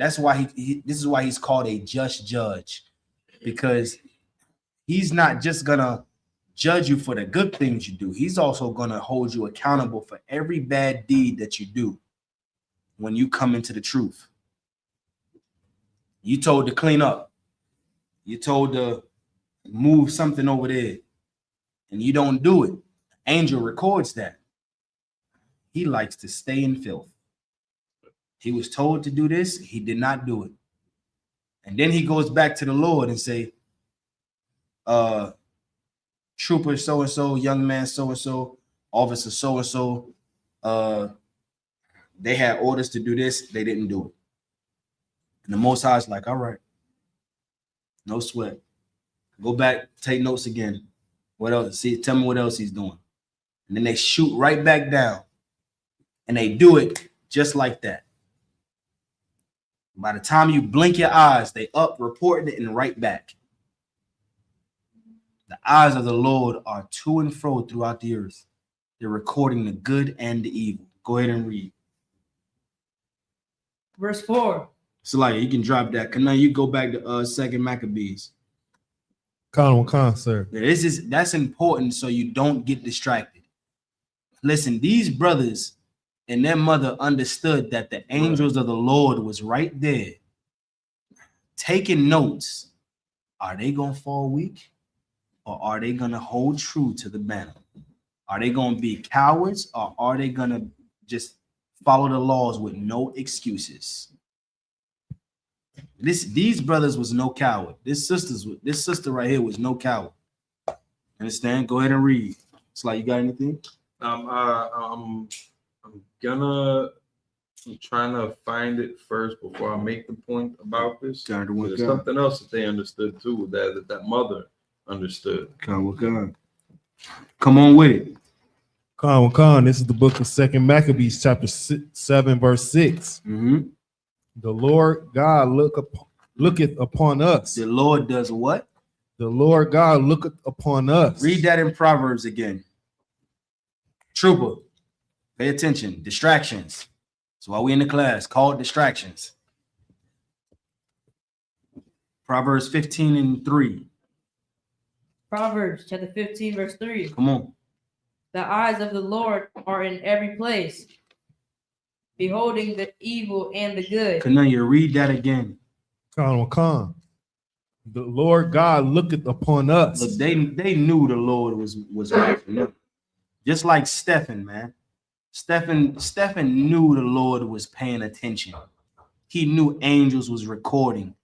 he's called a just judge, because he's not just gonna judge you for the good things you do. He's also gonna hold you accountable for every bad deed that you do when you come into the truth. You told to clean up. You told to move something over there, and you don't do it. Angel records that. He likes to stay in filth. He was told to do this. He did not do it. And then he goes back to the Lord and say, trooper so-and-so, young man so-and-so, officer so-and-so, they had orders to do this. They didn't do it. And the Most High is like, all right, no sweat. Go back, take notes again. What else? See, tell me what else he's doing. And then they shoot right back down. And they do it just like that. By the time you blink your eyes, they up, reporting it, and right back. The eyes of the Lord are to and fro throughout the earth. They're recording the good and the evil. Go ahead and read. Verse 4. So like you can drop that. Now you go back to Second Maccabees. Con, sir. That's important so you don't get distracted. Listen, these brothers and their mother understood that the angels of the Lord was right there taking notes. Are they gonna fall weak? or are they going to hold true to the banner? Are they going to be cowards, or are they going to just follow the laws with no excuses? These brothers was no coward. This sister right here was no coward. Understand? Go ahead and read. It's like, you got anything? I'm trying to find it first before I make the point about this. There's something else that they understood too, that mother understood. Come on with it. Khan. This is the book of 2 Maccabees, chapter 7, verse 6. Mm-hmm. The Lord God looketh upon us. The Lord does what? The Lord God looketh upon us. Read that in Proverbs again. Trooper, pay attention. Distractions. That's why we in the class, called distractions. Proverbs 15:3. Proverbs chapter 15, verse 3. Come on. The eyes of the Lord are in every place, beholding the evil and the good. Can you read that again? Khan. The Lord God looketh upon us. Look, they knew the Lord was right for them. Just like Stephen, man. Stephen knew the Lord was paying attention. He knew angels was recording.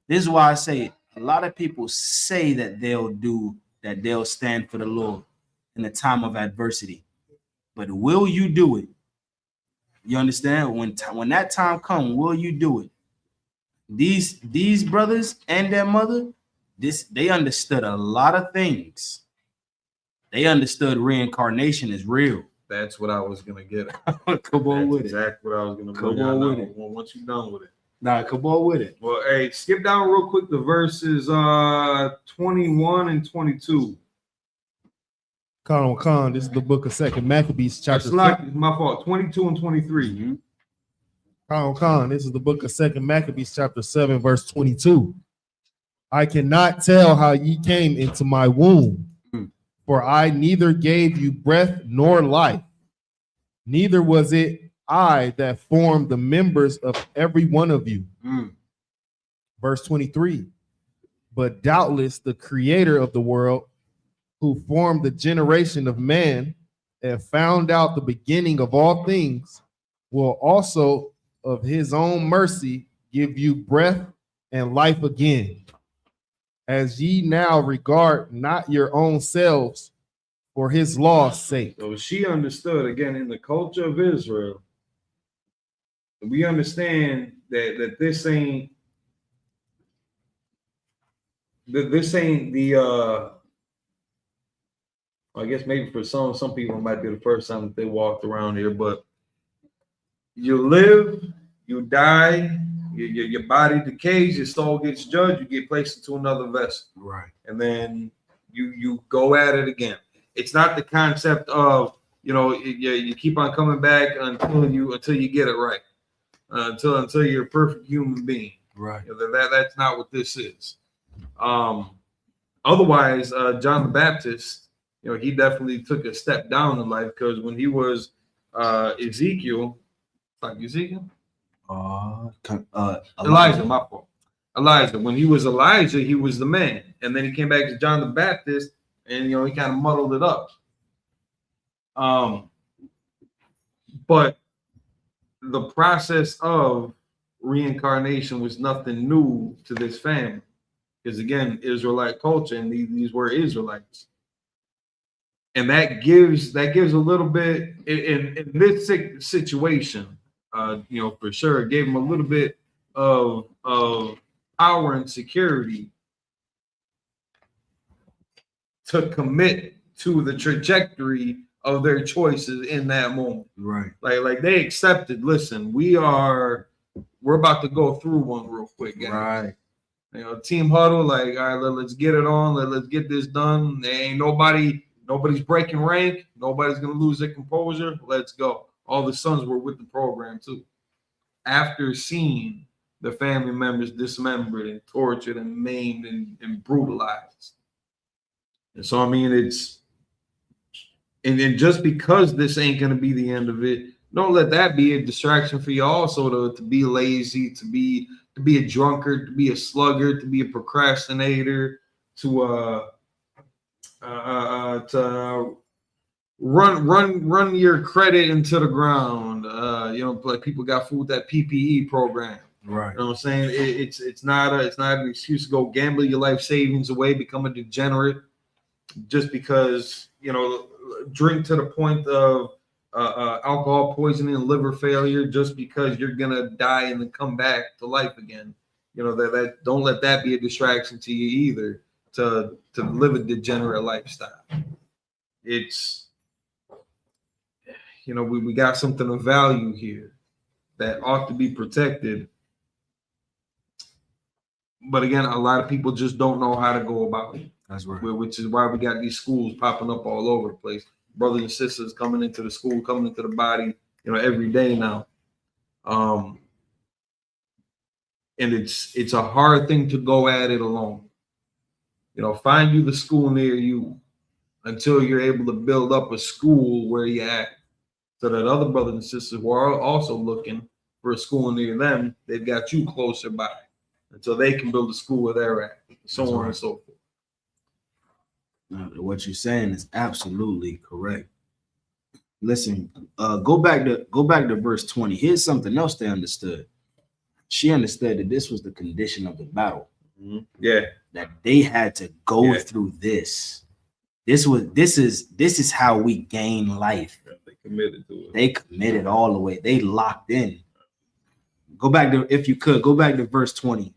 This is why I say a lot of people say that they'll stand for the Lord in the time of adversity. But will you do it? You understand? When that time comes, will you do it? These brothers and their mother, they understood a lot of things. They understood reincarnation is real. That's what I was gonna get at. Come on with it. Exactly what I was gonna come on with it. Once you're done with it. Nah, come on with it. Well, hey, skip down real quick the verses 21 and 22. Khan. This is the book of 2 Maccabees, chapter. That's my fault. 22 and 23. Mm-hmm. Khan. This is the book of 2 Maccabees, chapter 7, verse 22. I cannot tell how ye came into my womb, for I neither gave you breath nor life, neither was it I that formed the members of every one of you. Verse 23. But doubtless the creator of the world, who formed the generation of man and found out the beginning of all things, will also of his own mercy give you breath and life again, as ye now regard not your own selves for his law's sake. So she understood, again, in the culture of Israel, we understand that this ain't the I guess maybe for some people it might be the first time that they walked around here, but you live, you die, your body decays, your soul gets judged, you get placed into another vessel. Right. And then you go at it again. It's not the concept of, you keep on coming back until you get it right. Until you're a perfect human being. Right. That's not what this is. Otherwise, John the Baptist, he definitely took a step down in life, because when he was Ezekiel, Elijah, my fault. Elijah. When he was Elijah, he was the man, and then he came back to John the Baptist, and he kind of muddled it up. But the process of reincarnation was nothing new to this family, because again, Israelite culture, and these were Israelites. And that gives a little bit in this situation, for sure, it gave them a little bit of power and security to commit to the trajectory of their choices in that moment. Right. Like they accepted, listen, we're about to go through one real quick, guys. Right. Team huddle, like, all right, let's get it on. Let's get this done. There ain't nobody's breaking rank. Nobody's going to lose their composure. Let's go. All the sons were with the program too. After seeing the family members dismembered and tortured and maimed and brutalized. And so, I mean, and just because this ain't going to be the end of it, don't let that be a distraction for you also to be lazy, to be a drunkard, to be a sluggard, to be a procrastinator, to to run your credit into the ground. Like people got food, that PPE program. Right. You know what I'm saying? It's not an excuse to go gamble your life savings away, become a degenerate, just because drink to the point of alcohol poisoning and liver failure, just because you're gonna die and then come back to life again. That don't let that be a distraction to you either. To live a degenerate lifestyle. It's we got something of value here that ought to be protected. But again, a lot of people just don't know how to go about it. That's right. Which is why we got these schools popping up all over the place. Brothers and sisters coming into the school, coming into the body, every day now. And it's a hard thing to go at it alone. Find you the school near you until you're able to build up a school where you're at, so that other brothers and sisters who are also looking for a school near them, they've got you closer by, until they can build a school where they're at, so on and so forth. What you're saying is absolutely correct. Listen, go back to verse 20. Here's something else they understood. She understood that this was the condition of the battle. Mm-hmm. Yeah. That they had to go through this. This is how we gain life. They committed to it. They committed all the way. They locked in. Go back to, if you could, go back to verse 20.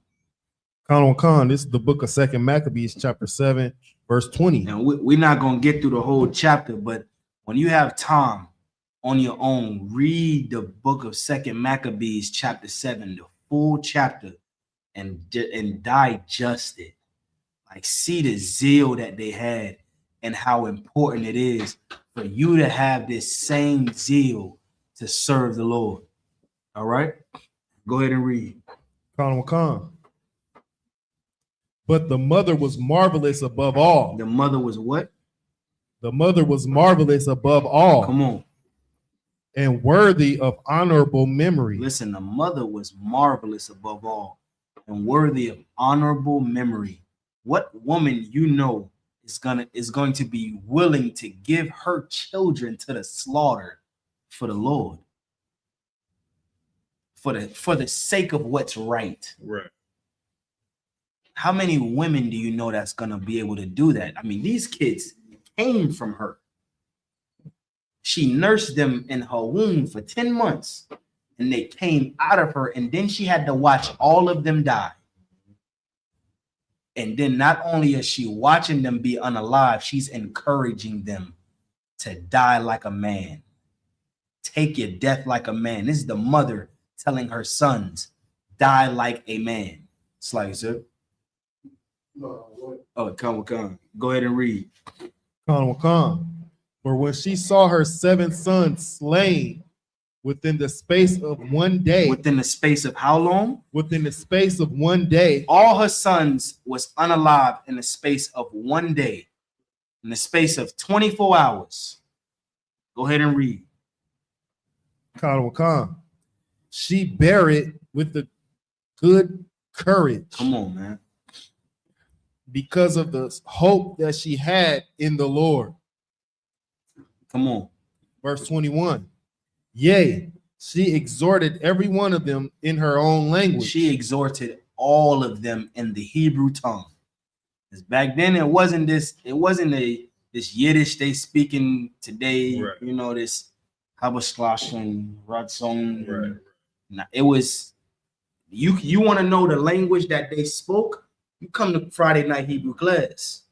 Khan, this is the book of 2 Maccabees, chapter 7, verse 20. Now, we're not going to get through the whole chapter, but when you have time on your own, read the book of 2 Maccabees, chapter 7, the full chapter, and digest it. Like, see the zeal that they had and how important it is for you to have this same zeal to serve the Lord. All right? Go ahead and read. Khan. But the mother was marvelous above all. The mother was what? The mother was marvelous above all. Come on. And worthy of honorable memory. Listen, the mother was marvelous above all and worthy of honorable memory. What woman is going to be willing to give her children to the slaughter for the Lord? For the sake of what's right. Right. How many women do you know that's going to be able to do that? I mean, these kids came from her. She nursed them in her womb for 10 months and they came out of her, and then she had to watch all of them die. And then not only is she watching them be unalive, she's encouraging them to die like a man. Take your death like a man. This is the mother telling her sons, die like a man. It's like, sir. Oh, come. Go ahead and read. Khan. For when she saw her 7 sons slain within the space of 1 day. Within the space of how long? Within the space of 1 day. All her sons was unalive in the space of 1 day. In the space of 24 hours. Go ahead and read. Khan. She bare it with the good courage. Come on, man. Because of the hope that she had in the Lord. Come on. Verse 21. Yea, she exhorted every one of them in her own language. She exhorted all of them in the Hebrew tongue. Because back then it wasn't this Yiddish they speaking today, right. This Habasklash Ratzon. Right. Now, it was you want to know the language that they spoke, you come to Friday night Hebrew class,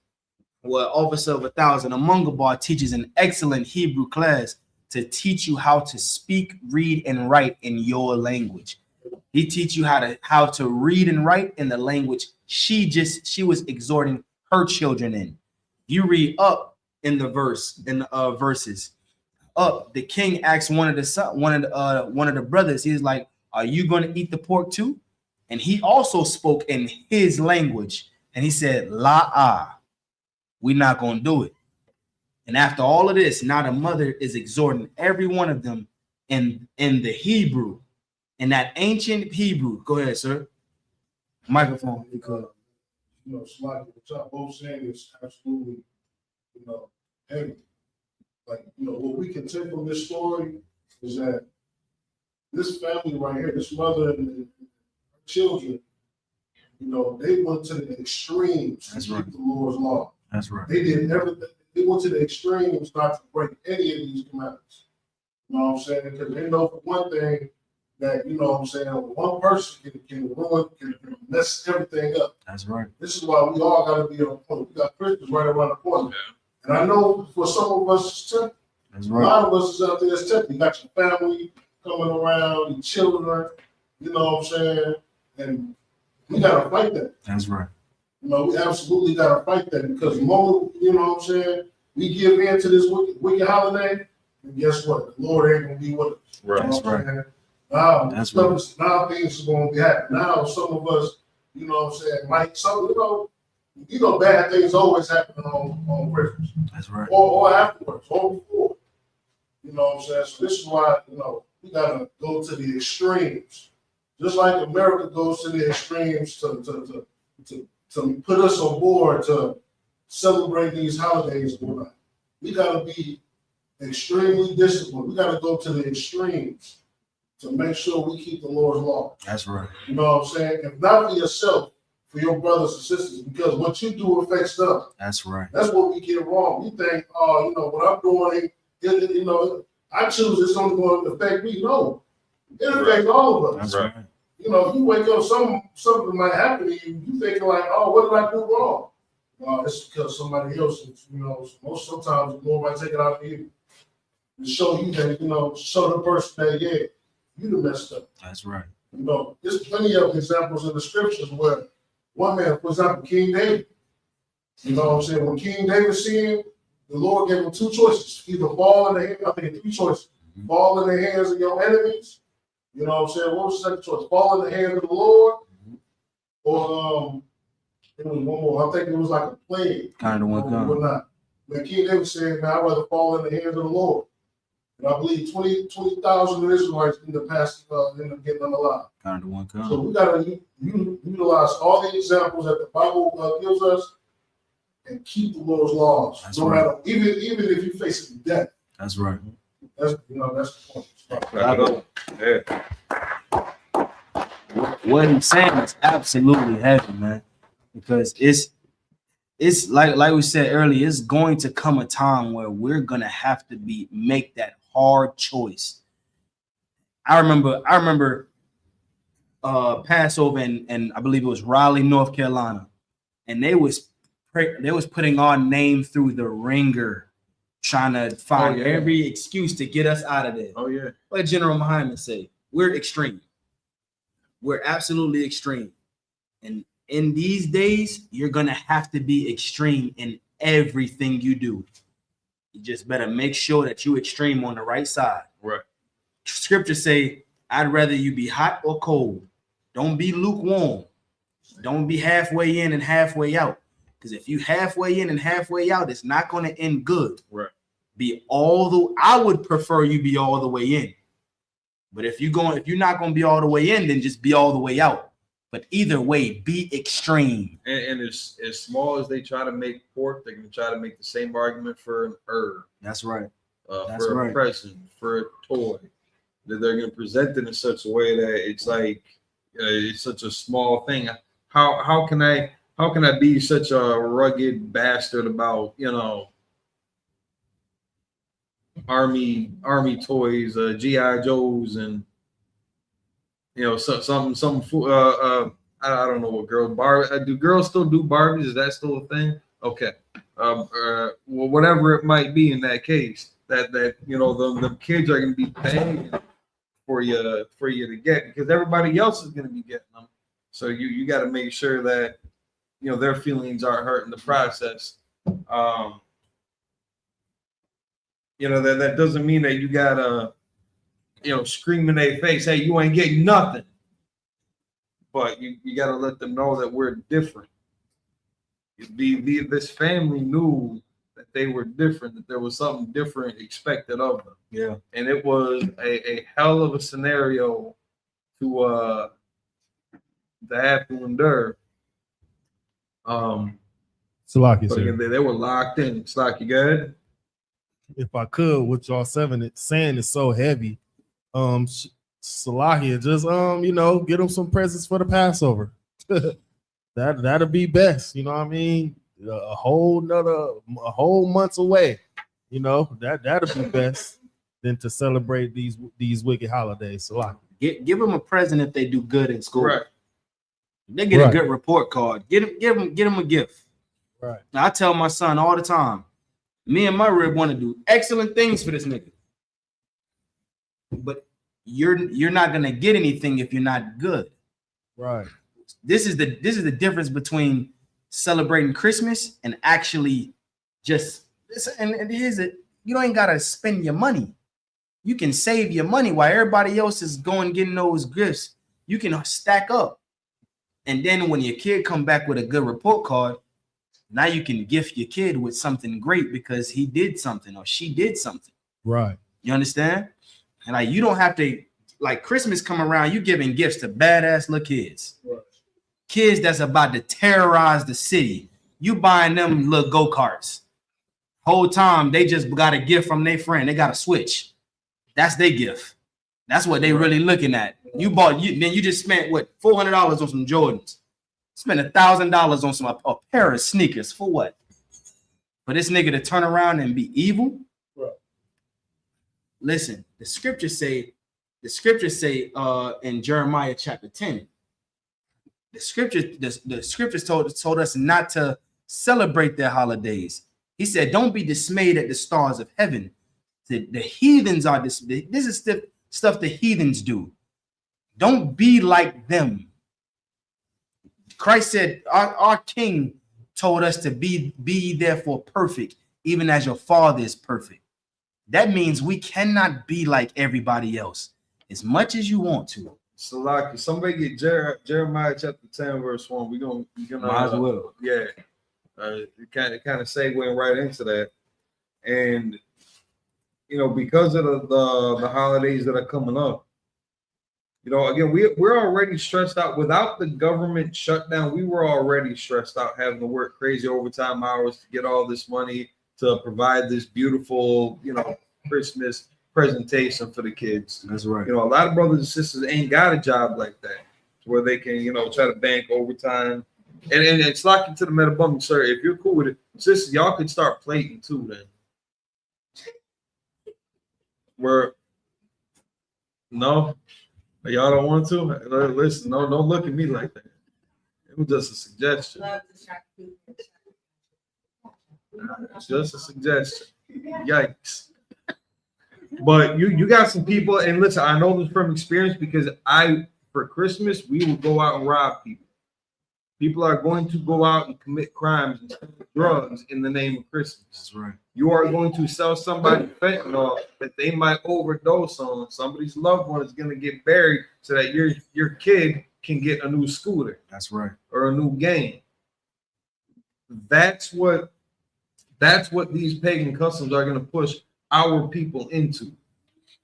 where Officer of 1,000 Amungabar teaches an excellent Hebrew class to teach you how to speak, read, and write in your language. He teach you how to read and write in the language she was exhorting her children in. You read up in the verses. Up, the king asked one of the brothers. He's like, "Are you going to eat the pork too?" And he also spoke in his language, and he said, "La we're not going to do it." And after all of this, now the mother is exhorting every one of them in the Hebrew, in that ancient Hebrew. Go ahead, sir. Microphone. Because, Slide, what y'all both saying is absolutely You know, and like, you know, what we can take from this story is that this family right here, this mother and her children, you know, they went to the extremes to keep the Lord's law. That's right. They did everything. They went to the extremes not to break any of these commandments. You know what I'm saying? Because they know for one thing that, you know what I'm saying, one person can ruin, can mess everything up. That's right. This is why we all got to be on point. We got Christmas right around the corner. And I know for some of us, it's temple. That's A right. lot of us is out there, it's temple. You got your family coming around, your children, you know what I'm saying? And we got to fight that. That's right. You know, we absolutely got to fight that because the moment, you know what I'm saying, we give in to this wicked holiday, and guess what? The Lord ain't going to be with us. Right. You know That's what I'm right. saying? Now, That's now things are going to be happening. Now, some of us, you know what I'm saying, might, some, you know, bad things always happen on Christmas. That's right. Or afterwards, or before. You know what I'm saying? So this is why, you know, we got to go to the extremes. Just like America goes to the extremes to put us on board to celebrate these holidays and whatnot. We got to be extremely disciplined. We got to go to the extremes to make sure we keep the Lord's law. That's right. You know what I'm saying? If not for yourself, for your brothers and sisters, because what you do affects them. That's right. That's what we get wrong. We think, oh, you know, what I'm doing, you know, I choose it's only going to affect me. No, it affects all of us. That's right. You know, if you wake up, something might happen to you. You thinking like, oh, what did I do wrong? It's because somebody else, you know, sometimes the Lord might take it out of you to show you that, you know, show the person that, yeah, you done messed up. That's right. You know, there's plenty of examples in the scriptures where one man, for example, King David, you know what I'm saying? When King David sinned, the Lord gave him two choices. Either fall in the hands, I think three choices. Fall in the hands of your enemies. You know what I'm saying? What was the second choice? Fall in the hands of the Lord. Or it was one more. I think it was like a plague. Kind of one kind. Whatnot. When King David said, man, I'd rather fall in the hands of the Lord. And I believe 20,000 Israelites in the past end up getting alive. Kind of one kind. So we got to utilize all the examples that the Bible gives us and keep the Lord's laws. That's no right. matter, even if you face death. That's right. That's the point. What he's saying is absolutely heavy, man. Because it's like we said earlier, it's going to come a time where we're gonna have to make that hard choice. I remember Passover and I believe it was Raleigh, North Carolina, and they was putting our name through the ringer, trying to find every excuse to get us out of there. Oh yeah. What did General Muhammad say? We're extreme. We're absolutely extreme. And in these days, you're gonna have to be extreme in everything you do. You just better make sure that you extreme on the right side. Right. Scripture say, I'd rather you be hot or cold. Don't be lukewarm. Don't be halfway in and halfway out. Because if you halfway in and halfway out, it's not going to end good. Right. I would prefer you be all the way in. But if you're not going to be all the way in, then just be all the way out. But either way, be extreme. And as small as they try to make pork, they're going to try to make the same argument for an herb. That's right. For a present, for a toy. That they're going to present it in such a way that it's like it's such a small thing. How can I be such a rugged bastard about, you know, army toys, GI Joes, and you know, some I don't know what girls do girls still do Barbies? Is that still a thing? Okay. Well, whatever it might be in that case, that you know the kids are going to be paying for you to get, because everybody else is going to be getting them. So you got to make sure that, you know, their feelings aren't hurt in the process. You know, that doesn't mean that you gotta, you know, scream in their face, hey, you ain't getting nothing. But you gotta let them know that we're different. This family knew that they were different, that there was something different expected of them. Yeah. And it was a hell of a scenario to have to endure. Salaki, But sir. again, they were locked in. It's like, you good? If I could, what y'all saying is so heavy. Salahia, just get them some presents for the Passover. That'll be best. You know what I mean? A whole month's away. That'll be best than to celebrate these wicked holidays. Salahia. Give them a present if they do good in school. Right. They get a good report card. Give them a gift. Right. Now, I tell my son all the time, me and my rib want to do excellent things for this nigga. But you're not gonna get anything if you're not good. Right. This is the difference between celebrating Christmas and actually just listen. And here's it: you ain't gotta spend your money. You can save your money while everybody else is going getting those gifts. You can stack up, and then when your kid come back with a good report card, now you can gift your kid with something great because he did something or she did something. Right. You understand? And like you don't have to, like Christmas come around, you giving gifts to badass little kids. Right. Kids that's about to terrorize the city. You buying them little go-karts. Whole time they just got a gift from their friend. They got a Switch. That's their gift. That's what they really looking at. Then you just spent what $400 on some Jordans. Spent $1,000 on a pair of sneakers for what? For this nigga to turn around and be evil? Right. Listen, the scriptures say in Jeremiah chapter 10, the scriptures told us not to celebrate their holidays. He said, don't be dismayed at the stars of heaven. The heathens are this is stuff the heathens do. Don't be like them. Christ said, our King told us to be therefore perfect, even as your Father is perfect. That means we cannot be like everybody else as much as you want to. So, like, somebody get Jeremiah chapter 10, verse 1. We're gonna might as well. Yeah. Kind of segueing right into that. And because of the holidays that are coming up, again, we're already stressed out. Without the government shutdown, we were already stressed out, having to work crazy overtime hours to get all this money to provide this beautiful, Christmas presentation for the kids. That's right. A lot of brothers and sisters ain't got a job like that where they can, try to bank overtime. And it's locking to the metabum, sir. If you're cool with it, sisters, y'all could start plating too then. No, y'all don't want to? Listen, don't look at me like that. It was just a suggestion. It's just a suggestion. Yikes. But you got some people, and listen, I know this from experience because for Christmas, we will go out and rob people. People are going to go out and commit crimes and drugs in the name of Christmas. That's right. You are going to sell somebody fentanyl that they might overdose on. Somebody's loved one is going to get buried so that your kid can get a new scooter. That's right. Or a new game. That's what these pagan customs are going to push our people into.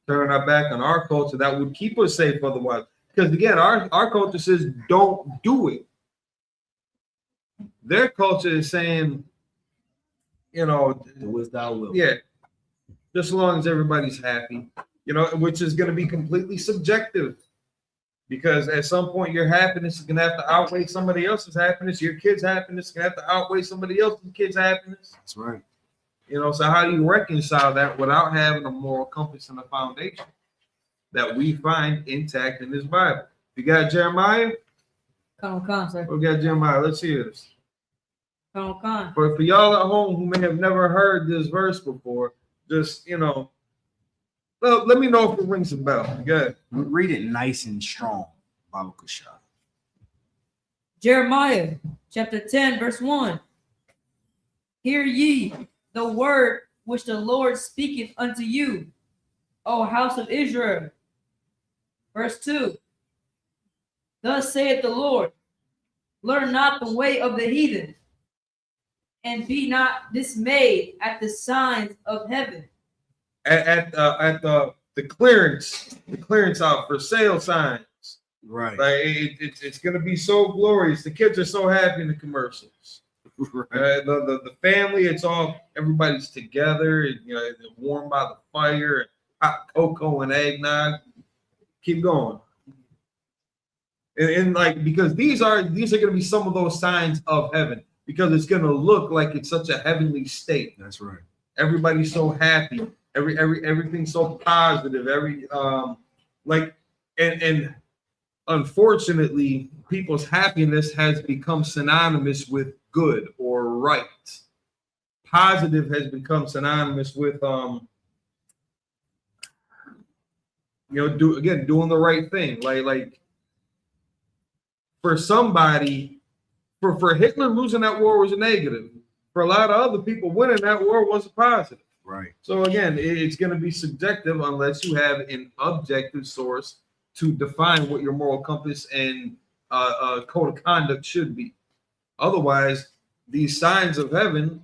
Turning our back on our culture that would keep us safe otherwise. Because again, our culture says don't do it. Their culture is saying, do as thou wilt. Yeah, just as long as everybody's happy, which is going to be completely subjective. Because at some point, your happiness is going to have to outweigh somebody else's happiness. Your kid's happiness is going to have to outweigh somebody else's kid's happiness. That's right. So how do you reconcile that without having a moral compass and a foundation that we find intact in this Bible? You got Jeremiah? Come, sir. We got Jeremiah. Let's hear this. Come. For y'all at home who may have never heard this verse before, just well, let me know if it rings a bell. Good. Read it nice and strong, Baba Kusha. Jeremiah chapter 10, verse 1. Hear ye the word which the Lord speaketh unto you, O house of Israel. Verse 2. Thus saith the Lord, learn not the way of the heathen, and be not dismayed at the signs of heaven. At the clearance out for sale signs. Right. Like it's gonna be so glorious. The kids are so happy in the commercials. The family, it's all, everybody's together. You know, they're warm by the fire, hot cocoa and eggnog. Keep going. And like, because these are going to be some of those signs of heaven, because it's going to look like it's such a heavenly state. That's right. Everybody's so happy. Everything's so positive. And unfortunately, people's happiness has become synonymous with good or right. Positive has become synonymous with doing the right thing. Like for somebody, for Hitler, losing that war was a negative. For a lot of other people, winning that war was a positive. Right. So again, it's going to be subjective unless you have an objective source to define what your moral compass and code of conduct should be. Otherwise, these signs of heaven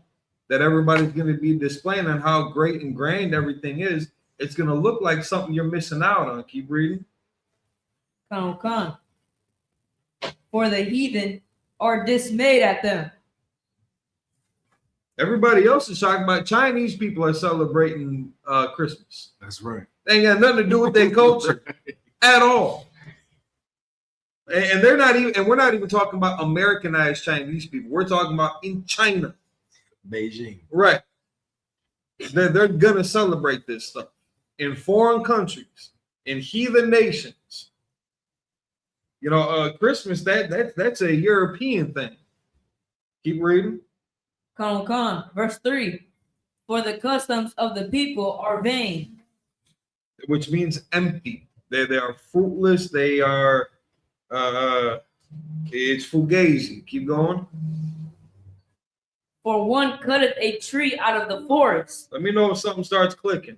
that everybody's going to be displaying on how great and grand everything is, it's going to look like something you're missing out on. Keep reading. Come. For the heathen are dismayed at them. Everybody else is shocked about Chinese people are celebrating Christmas. That's right. They ain't got nothing to do with their culture at all. And they're not even, and we're not even talking about Americanized Chinese people. We're talking about in China. Beijing. Right. They're gonna celebrate this stuff in foreign countries, in heathen nations. You know, Christmas, that's a European thing. Keep reading. Come. Verse 3. For the customs of the people are vain. Which means empty. They are fruitless. They are it's fugazi. Keep going. For one cutteth a tree out of the forest. Let me know if something starts clicking.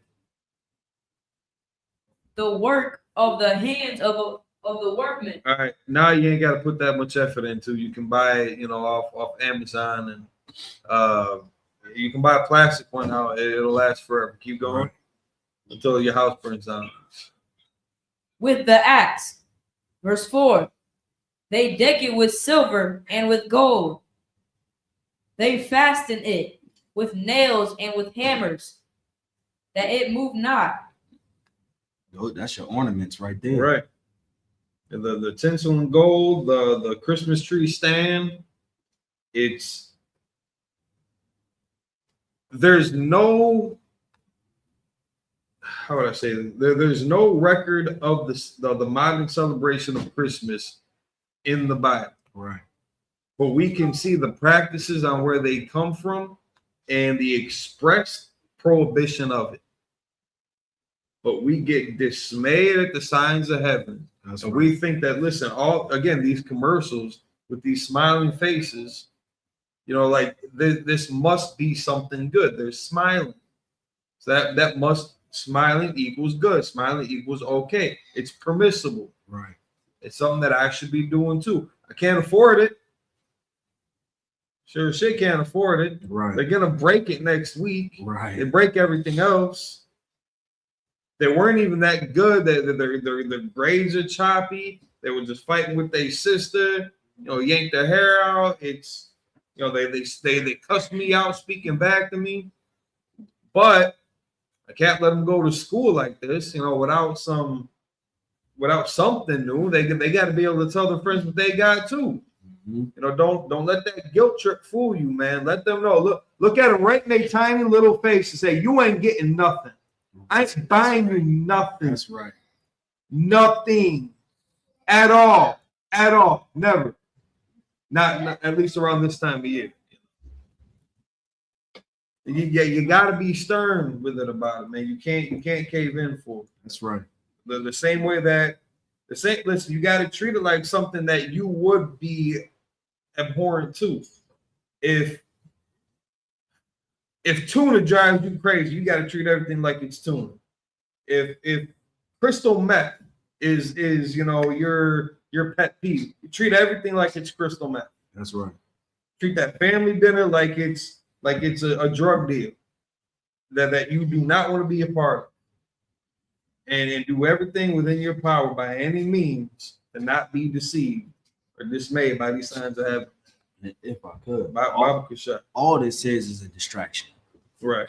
The work of the hands of the workman. All right, now you ain't got to put that much effort into. You can buy it, off Amazon, and you can buy a plastic one now. It'll last forever. Keep going until your house burns down. With the axe. Verse 4. They deck it with silver and with gold. They fasten it with nails and with hammers, that it move not. Oh, that's your ornaments right there. Right. The tinsel and gold, the Christmas tree stand. There's no, how would I say, there's no record of the modern celebration of Christmas in the Bible. Right. But we can see the practices on where they come from and the expressed prohibition of it. But we get dismayed at the signs of heaven. That's and right. We think that, listen, these commercials with these smiling faces, like this must be something good. They're smiling. So that must, smiling equals good. Smiling equals okay. It's permissible. Right. It's something that I should be doing too. I can't afford it. Sure shit can't afford it. Right. They're gonna break it next week. Right. They break everything else. They weren't even that good. Their grades are choppy. They were just fighting with their sister. Yanked their hair out. It's they cussed me out, speaking back to me. But I can't let them go to school like this. Without something new. They got to be able to tell their friends what they got too. Mm-hmm. Don't let that guilt trip fool you, man. Let them know. Look at them right in their tiny little face and say, "You ain't getting nothing. I ain't buying you nothing." That's right. Nothing at all. Never. Not at least around this time of year. You got to be stern with it about it, man. You can't cave in for it. That's right. The same way that listen, you got to treat it like something that you would be abhorrent to. If tuna drives you crazy, you got to treat everything like it's tuna. If crystal meth is your pet peeve, you treat everything like it's crystal meth. That's right. Treat that family dinner like it's a drug deal that you do not want to be a part of. And do everything within your power by any means to not be deceived or dismayed by these signs of heaven. if I could, Bible could shut. All this is a distraction. Right.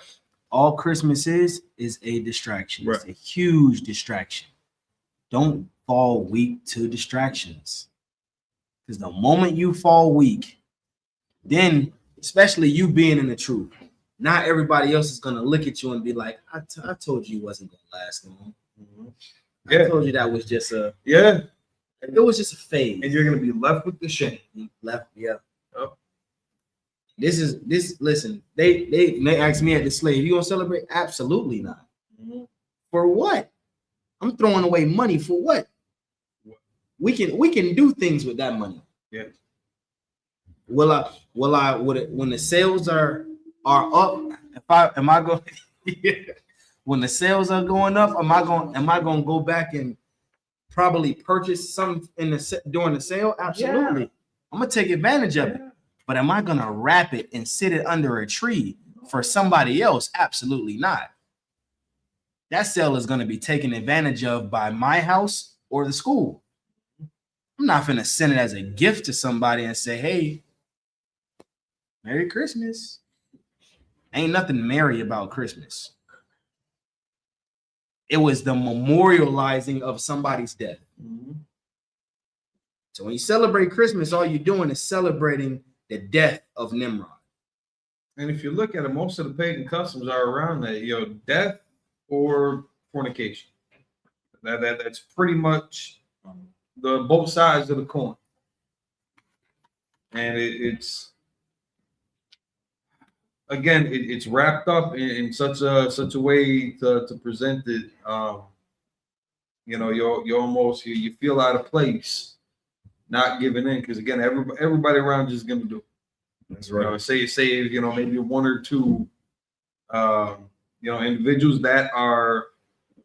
All Christmas is a distraction. Right. It's a huge distraction. Don't fall weak to distractions. Because the moment you fall weak, then, especially you being in the truth, not everybody else is going to look at you and be like, I told you wasn't going to last long. I told you that was just a... Yeah. It was just a phase. And you're going to be left with the shame. Yeah. Oh. Listen, they asked me at the slave, you gonna celebrate? Absolutely not. Mm-hmm. For what? I'm throwing away money for what? We can do things with that money. Yeah. Would it, when the sales are up, am I going when the sales are going up, am I going to go back and probably purchase some during the sale? Absolutely. Yeah. I'm going to take advantage of it. But am I going to wrap it and sit it under a tree for somebody else? Absolutely not. That sale is going to be taken advantage of by my house or the school. I'm not going to send it as a gift to somebody and say, hey, Merry Christmas. Ain't nothing merry about Christmas. It was the memorializing of somebody's death. Mm-hmm. So when you celebrate Christmas, all you're doing is celebrating the death of Nimrod. And if you look at it, most of the pagan customs are around that, death or fornication. That's pretty much the both sides of the coin. And it's again, it's wrapped up in such a way to present it. You almost you feel out of place, not giving in, because again, everybody around you is gonna do it. That's right. Say maybe one or two individuals that are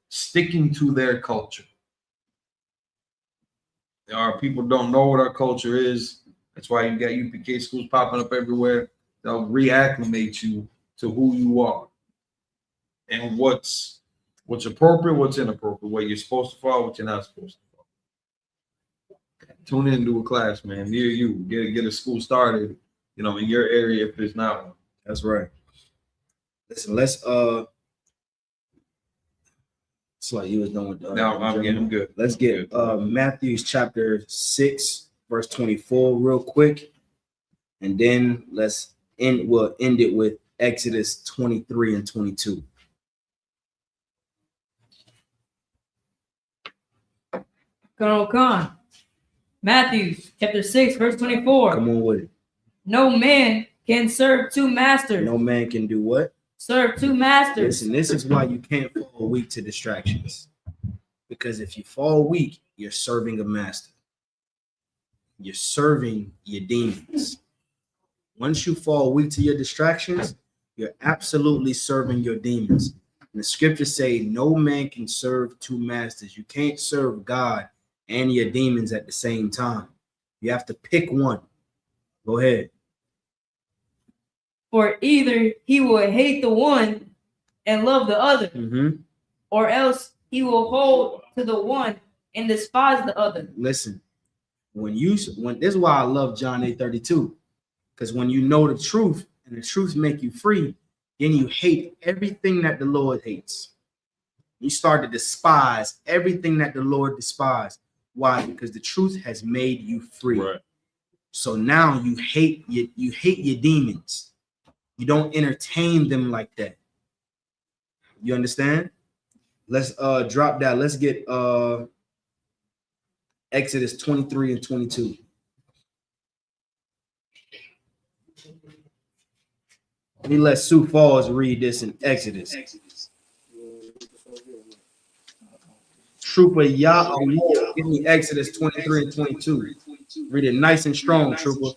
sticking to their culture. Our people don't know what our culture is. That's why you got UPK schools popping up everywhere. They'll reacclimate you to who you are and what's appropriate, what's inappropriate, what you're supposed to follow, what you're not supposed to follow. Tune in to a class, man, near you. Get a school started, in your area if there's not one. That's right. Listen, let's it's like you was done with I'm good. Let's get Matthew chapter 6, verse 24 real quick. And then we'll end it with Exodus 23 and 22. Colonel Khan. Matthew chapter 6, verse 24. Come on with it. No man can serve two masters. No man can do what? Serve two masters. Listen, this is why you can't fall weak to distractions. Because if you fall weak, you're serving a master. You're serving your demons. Once you fall weak to your distractions, you're absolutely serving your demons. And the scriptures say no man can serve two masters. You can't serve God and your demons at the same time. You have to pick one. Go ahead. For either he will hate the one and love the other, or else he will hold to the one and despise the other. Listen, when this is why I love John 8:32, because when you know the truth and the truth make you free, then you hate everything that the Lord hates. You start to despise everything that the Lord despised. Why? Because the truth has made you free. Right. So now you hate your demons. You don't entertain them like that. You understand? Let's drop that. Let's get Exodus 23 and 22. Let me let Sue Falls read this in Exodus. Trooper Yah, give me Exodus 23 and 22. Read it nice and strong, Trooper.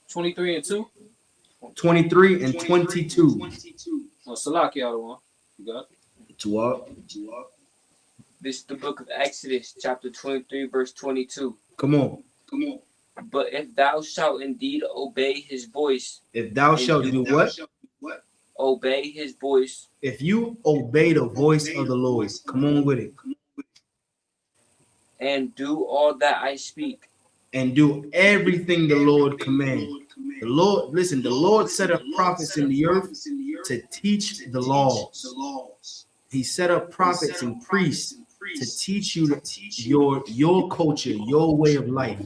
23 and 2? 23 and 22. Well, Salaki out of one. You got it? 2 up. This is the book of Exodus, chapter 23, verse 22. Come on. But if thou shalt indeed obey his voice. If thou shalt do what? Obey his voice. If you obey the voice of the Lord, come on with it. And do all that I speak. and do everything the Lord commanded. The Lord, listen, the Lord set up prophets in the earth to teach the laws. He set up prophets and priests to teach you your culture, your way of life.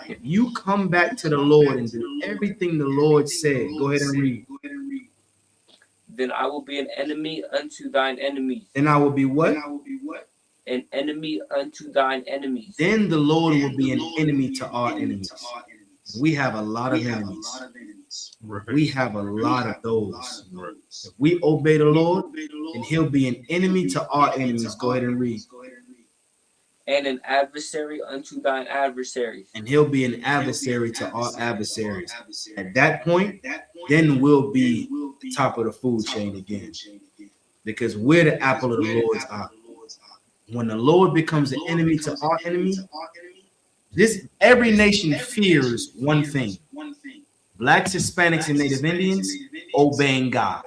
If you come back to the Lord and do everything the Lord said, go ahead and read. Then I will be an enemy unto thine enemies. Then I will be what? An enemy unto thine enemies. Then the Lord will be an enemy to our enemies. We have a lot of enemies. We have a lot of those. If we obey the Lord, then he'll be an enemy to our enemies. Go ahead and read. And an adversary unto thine adversaries. And he'll be an adversary to our adversaries. At that point, then we'll be top of the food chain again. Because we're the apple of the Lord's eye. When the Lord becomes an enemy to our enemy, every nation fears one thing. Blacks, Hispanics, and Native Indians obeying God.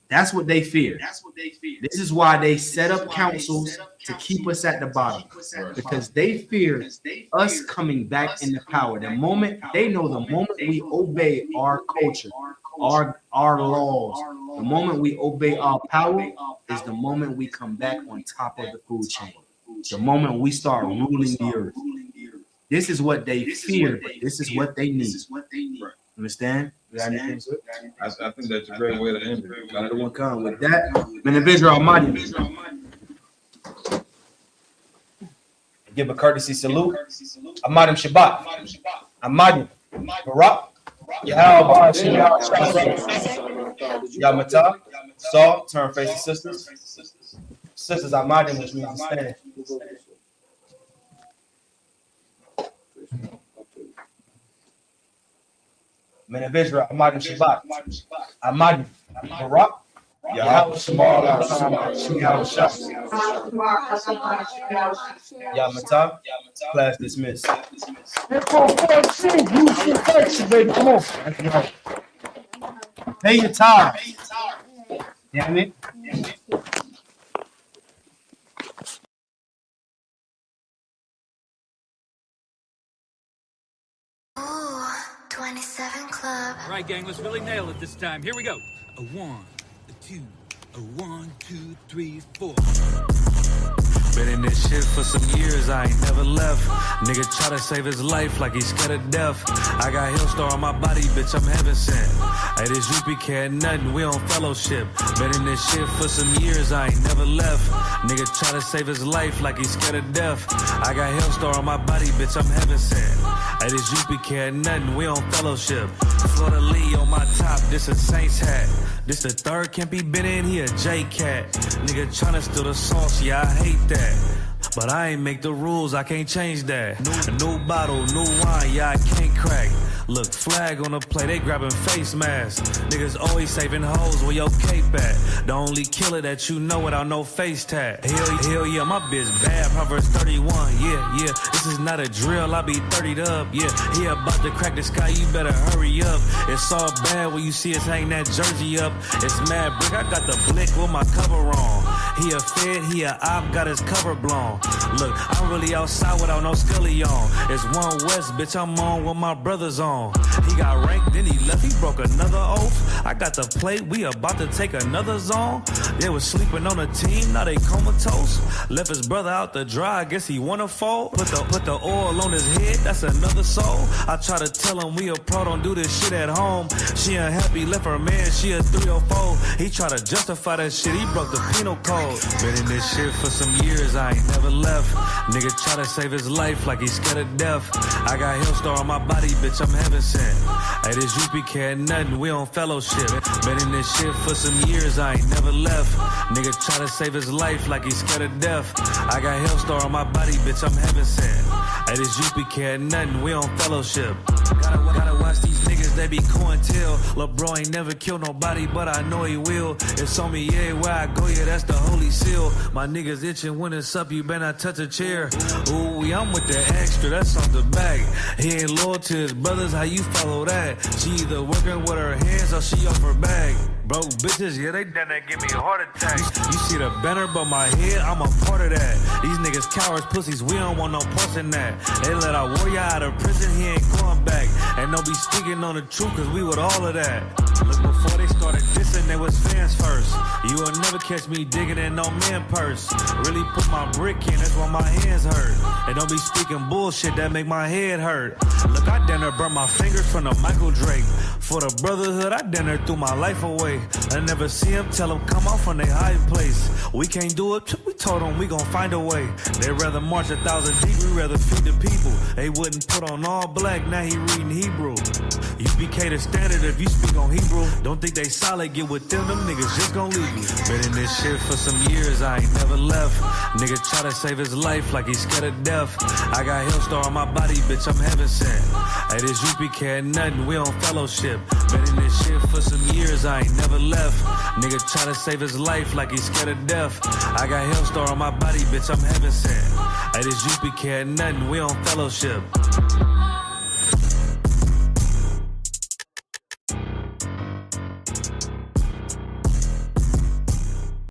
That's what they fear. This is why they set up councils to keep us at the bottom, because they fear us coming back into power. The moment we obey our culture, our laws, the moment we obey our power is the moment we come back on top of the food chain. The moment we start ruling the earth. This is what they fear, but this is what they need. Understand? I think that's a great way to end it. Another one come with that. Man of Israel Almighty. Give a courtesy salute. Amadim Shabbat. Amadim. Barak. Yahweh. Yamata. Saul. Turn face to sisters. Sisters Amadim, which means to stand. Men of Israel, Amadim Shabbat, Amadim, Barak, Yahweh Shemar, Yamata, class dismissed. Pay your time. Damn it. Ooh, 27 Club. All right, gang, let's really nail it this time. Here we go. A 1, a 2, a 1, 2, 3, 4. Been in this shit for some years, I ain't never left. Nigga try to save his life like he's scared of death. I got Hillstar on my body, bitch, I'm heaven sent. Hey, this UPK ain't nothing, we on fellowship. Been in this shit for some years, I ain't never left. Nigga try to save his life like he's scared of death. I got Hillstar on my body, bitch, I'm heaven sent. Hey, this UPK ain't nothing, we on fellowship. Florida Lee on my top, this a Saints hat. This the third can't be been in, he a J-Cat. Nigga tryna steal the sauce, yeah, I hate that. But I ain't make the rules, I can't change that. New bottle, new wine, yeah, I can't crack. Look, flag on the play, they grabbing face masks. Niggas always saving hoes where your cape at. The only killer that you know without no face tag. Hell yeah, my bitch bad, Proverbs 31, yeah. This is not a drill, I be 30'd up, yeah. He about to crack the sky, you better hurry up. It's all bad when you see us hang that jersey up. It's mad brick, I got the blick with my cover on. He a fed, he a op, got his cover blown. Look, I'm really outside without no scully on. It's one West, bitch, I'm on with my brothers on. He got ranked, then he left, he broke another oath. I got the plate, we about to take another zone. They was sleeping on the team, now they comatose. Left his brother out to dry, I guess he wanna fold. Put the oil on his head, that's another soul. I try to tell him we a pro, don't do this shit at home. She unhappy, left her man, she a 304. He try to justify that shit, he broke the penal code. Been in this shit for some years, I ain't never left. Nigga try to save his life like he's scared of death. I got Hillstar on my body, bitch, I'm heaven sent. Hey, this UPK ain't nothing, we on fellowship. Been in this shit for some years, I ain't never left. Nigga try to save his life like he's scared of death. I got Hillstar on my body, bitch, I'm heaven sent. Hey, this UPK ain't nothing, we on fellowship. Gotta watch these niggas, they be cointel. LeBron ain't never killed nobody, but I know he will. It's on me, yeah, where I go, yeah, that's the holy seal. My niggas itching when it's up, you better not touch a chair. Ooh, I'm with the extra, that's off the back. He ain't loyal to his brothers, how you follow that? She either working with her hands or she off her bag. Broke bitches, yeah, they done that, give me a heart attack. You see the banner above my head, I'm a part of that. These niggas cowards, pussies, we don't want no parts in that. They let our warrior out of prison, he ain't going back. And don't be speaking on the truth, cause we with all of that. Look, before they started dissing, they was fans first. You will never catch me digging in no man purse. Really put my brick in, that's why my hands hurt. And don't be speaking bullshit, that make my head hurt. Look, I dinner burn my fingers from the Michael Drake. For the Brotherhood, I dinner threw my life away. I never see him, tell him come off from their high place. We can't do it, we told them we gon' find a way. They rather march 1,000 deep, we rather feed the people. They wouldn't put on all black, now he reading Hebrew. UPK the standard if you speak on Hebrew. Don't think they solid, get with them niggas just gon' leave you. Been in this shit for some years, I ain't never left. Nigga try to save his life like he's scared of death. I got Hillstar on my body, bitch, I'm heaven sent. Hey, this UPK ain't nothing, we on fellowship. Been in this shit for some years, I ain't never left. Nigga try to save his life like he's scared of death. I got Hillstar on my body, bitch, I'm heaven sent. Hey, this UPK ain't nothing, we on fellowship.